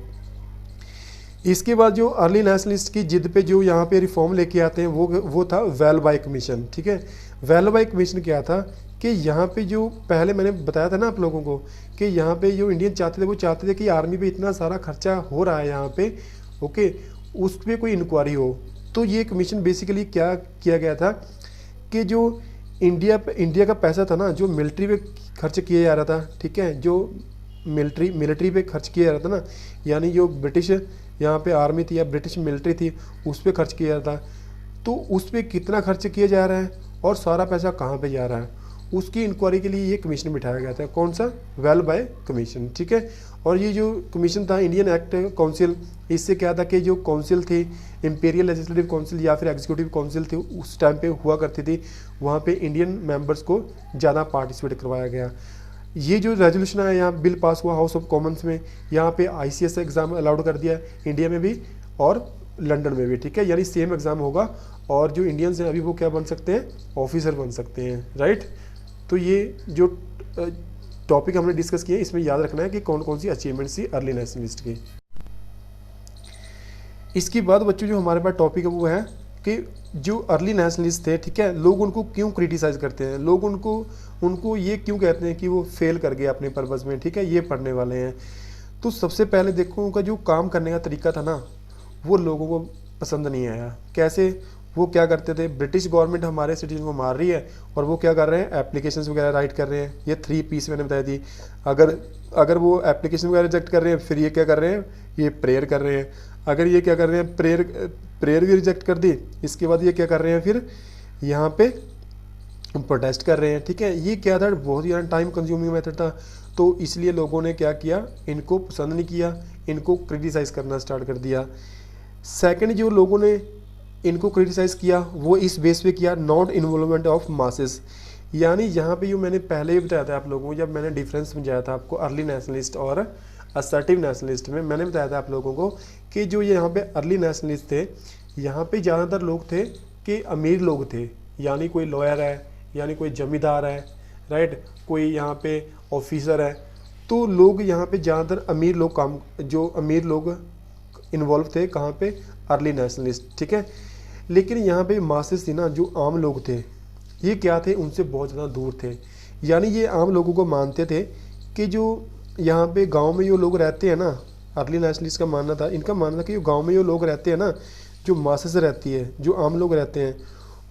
इसके बाद जो अर्ली नेशनलिस्ट की जिद पे जो यहाँ पे रिफॉर्म लेके आते हैं वो था वेलबाई कमीशन, ठीक है। वेलबाई कमीशन क्या था कि यहाँ पे जो पहले मैंने बताया था ना आप लोगों को कि यहाँ पे जो इंडियन चाहते थे, वो चाहते थे कि आर्मी पे इतना सारा खर्चा हो रहा है यहाँ पे, ओके, उस पर कोई इंक्वायरी हो। तो ये कमीशन बेसिकली क्या किया गया था कि जो इंडिया का पैसा था ना, जो मिलिट्री पे खर्च किया जा रहा था, ठीक है, जो मिलिट्री पे खर्च किया जा रहा था ना, यानी जो ब्रिटिश यहाँ पे आर्मी थी या ब्रिटिश मिलिट्री थी उस पर खर्च किया जा रहा था, तो उस पर कितना खर्च किया जा रहा है और सारा पैसा कहाँ पे जा रहा है, उसकी इंक्वायरी के लिए ये कमीशन बिठाया गया था। कौन सा? वेल बाय कमीशन, ठीक है। और ये जो कमीशन था इंडियन एक्ट काउंसिल, इससे क्या था कि जो काउंसिल थी, इंपीरियल लेजिस्लेटिव काउंसिल या फिर एग्जीक्यूटिव काउंसिल थी उस टाइम पे हुआ करती थी, वहाँ पे इंडियन मेंबर्स को ज़्यादा पार्टिसिपेट करवाया गया। ये जो रेजोल्यूशन है, यहाँ बिल पास हुआ हाउस ऑफ कॉमन्स में, यहाँ पे ICS एग्ज़ाम अलाउड कर दिया इंडिया में भी और लंदन में भी, ठीक है। यानी सेम एग्ज़ाम होगा और जो इंडियंस हैं अभी वो क्या बन सकते हैं? ऑफिसर बन सकते हैं, राइट। तो ये जो टॉपिक हमने डिस्कस किए इसमें याद रखना है कि कौन कौन सी अचीवमेंट्स थी अर्ली नेशनलिस्ट की। इसके बाद बच्चों जो हमारे पास टॉपिक है वो है कि जो अर्ली नेशनलिस्ट थे, ठीक है, लोग उनको क्यों क्रिटिसाइज करते हैं, लोग उनको ये क्यों कहते हैं कि वो फेल कर गए अपने पर्पज़ में, ठीक है, ये पढ़ने वाले हैं। तो सबसे पहले देखो उनका जो काम करने का तरीका था ना वो लोगों को पसंद नहीं आया। कैसे? वो क्या करते थे, ब्रिटिश गवर्नमेंट हमारे सिटीजन को मार रही है और वो क्या कर रहे हैं? एप्लीकेशंस वगैरह राइट कर रहे हैं। ये 3 P's मैंने बताई थी। अगर वो एप्लीकेशन वगैरह रिजेक्ट कर रहे हैं, फिर ये क्या कर रहे हैं? ये प्रेयर कर रहे हैं। अगर ये क्या कर रहे हैं? प्रेयर भी रिजेक्ट कर दी, इसके बाद ये क्या कर रहे हैं? फिर यहाँ पे प्रोटेस्ट कर रहे हैं, ठीक है। ये क्या था? बहुत ही टाइम कंज्यूमिंग मेथड था, तो इसलिए लोगों ने क्या किया? इनको पसंद नहीं किया, इनको क्रिटिसाइज़ करना स्टार्ट कर दिया। सेकंड, जो लोगों ने इनको क्रिटिसाइज़ किया वो इस बेस पे किया, नॉट इन्वॉल्वमेंट ऑफ मासेस। यानी यहाँ पे जो मैंने पहले ही बताया था आप लोगों को, जब मैंने डिफरेंस समझाया था आपको अर्ली नेशनलिस्ट और असर्टिव नेशनलिस्ट में, मैंने बताया था आप लोगों को कि जो यहाँ पे अर्ली नेशनलिस्ट थे, यहाँ पे ज़्यादातर लोग थे कि अमीर लोग थे, यानी कोई लॉयर है, यानी कोई जमींदार है, राइट, कोई यहाँ पे ऑफिसर है। तो लोग यहाँ पे ज़्यादातर अमीर लोग इन्वॉल्व थे कहाँ पे? अर्ली नेशनलिस्ट, ठीक है। लेकिन यहाँ पे मासेस थी ना, जो आम लोग थे, ये क्या थे? उनसे बहुत ज़्यादा दूर थे। यानी ये आम लोगों को मानते थे कि जो यहाँ पे गांव में जो लोग रहते हैं ना, अर्ली नेशनलिस्ट का मानना था, इनका मानना था कि जो गांव में जो लोग रहते हैं ना, जो मासेस रहती है, जो आम लोग रहते हैं,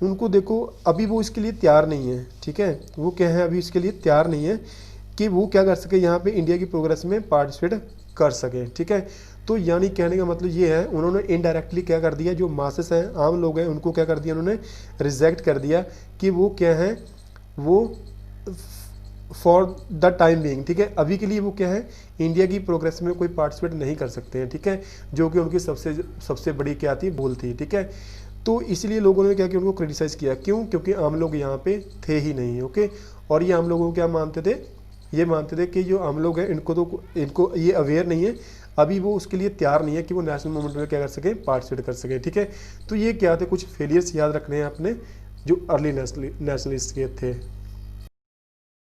उनको देखो अभी वो इसके लिए तैयार नहीं है, ठीक है। वो क्या है? अभी इसके लिए तैयार नहीं है कि वो क्या कर सके, यहाँ पे इंडिया की प्रोग्रेस में पार्टिसिपेट कर सके, ठीक है। तो यानी कहने का मतलब ये है, उन्होंने इनडायरेक्टली क्या कर दिया, जो मासेस हैं, आम लोग हैं, उनको क्या कर दिया? उन्होंने रिजेक्ट कर दिया कि वो क्या है? वो फॉर द टाइम बीइंग, ठीक है, अभी के लिए वो क्या है? इंडिया की प्रोग्रेस में कोई पार्टिसिपेट नहीं कर सकते हैं, ठीक है, जो कि उनकी सबसे बड़ी क्या थी? भूल थी, ठीक है। तो इसलिए लोगों ने क्या किया? उनको क्रिटिसाइज़ किया। क्यों? क्योंकि आम लोग यहाँ पे थे ही नहीं, ओके। और ये आम लोगों को क्या मानते थे? ये मानते थे कि जो आम लोग हैं इनको ये अवेयर नहीं है, अभी वो उसके लिए तैयार नहीं है कि वो नेशनल मूवमेंट में क्या कर सके? पार्टिसिपेट कर सके, ठीक है। तो ये क्या थे? कुछ फेलियर्स याद रखने हैं अपने जो अर्ली नेशनलिस्ट के थे।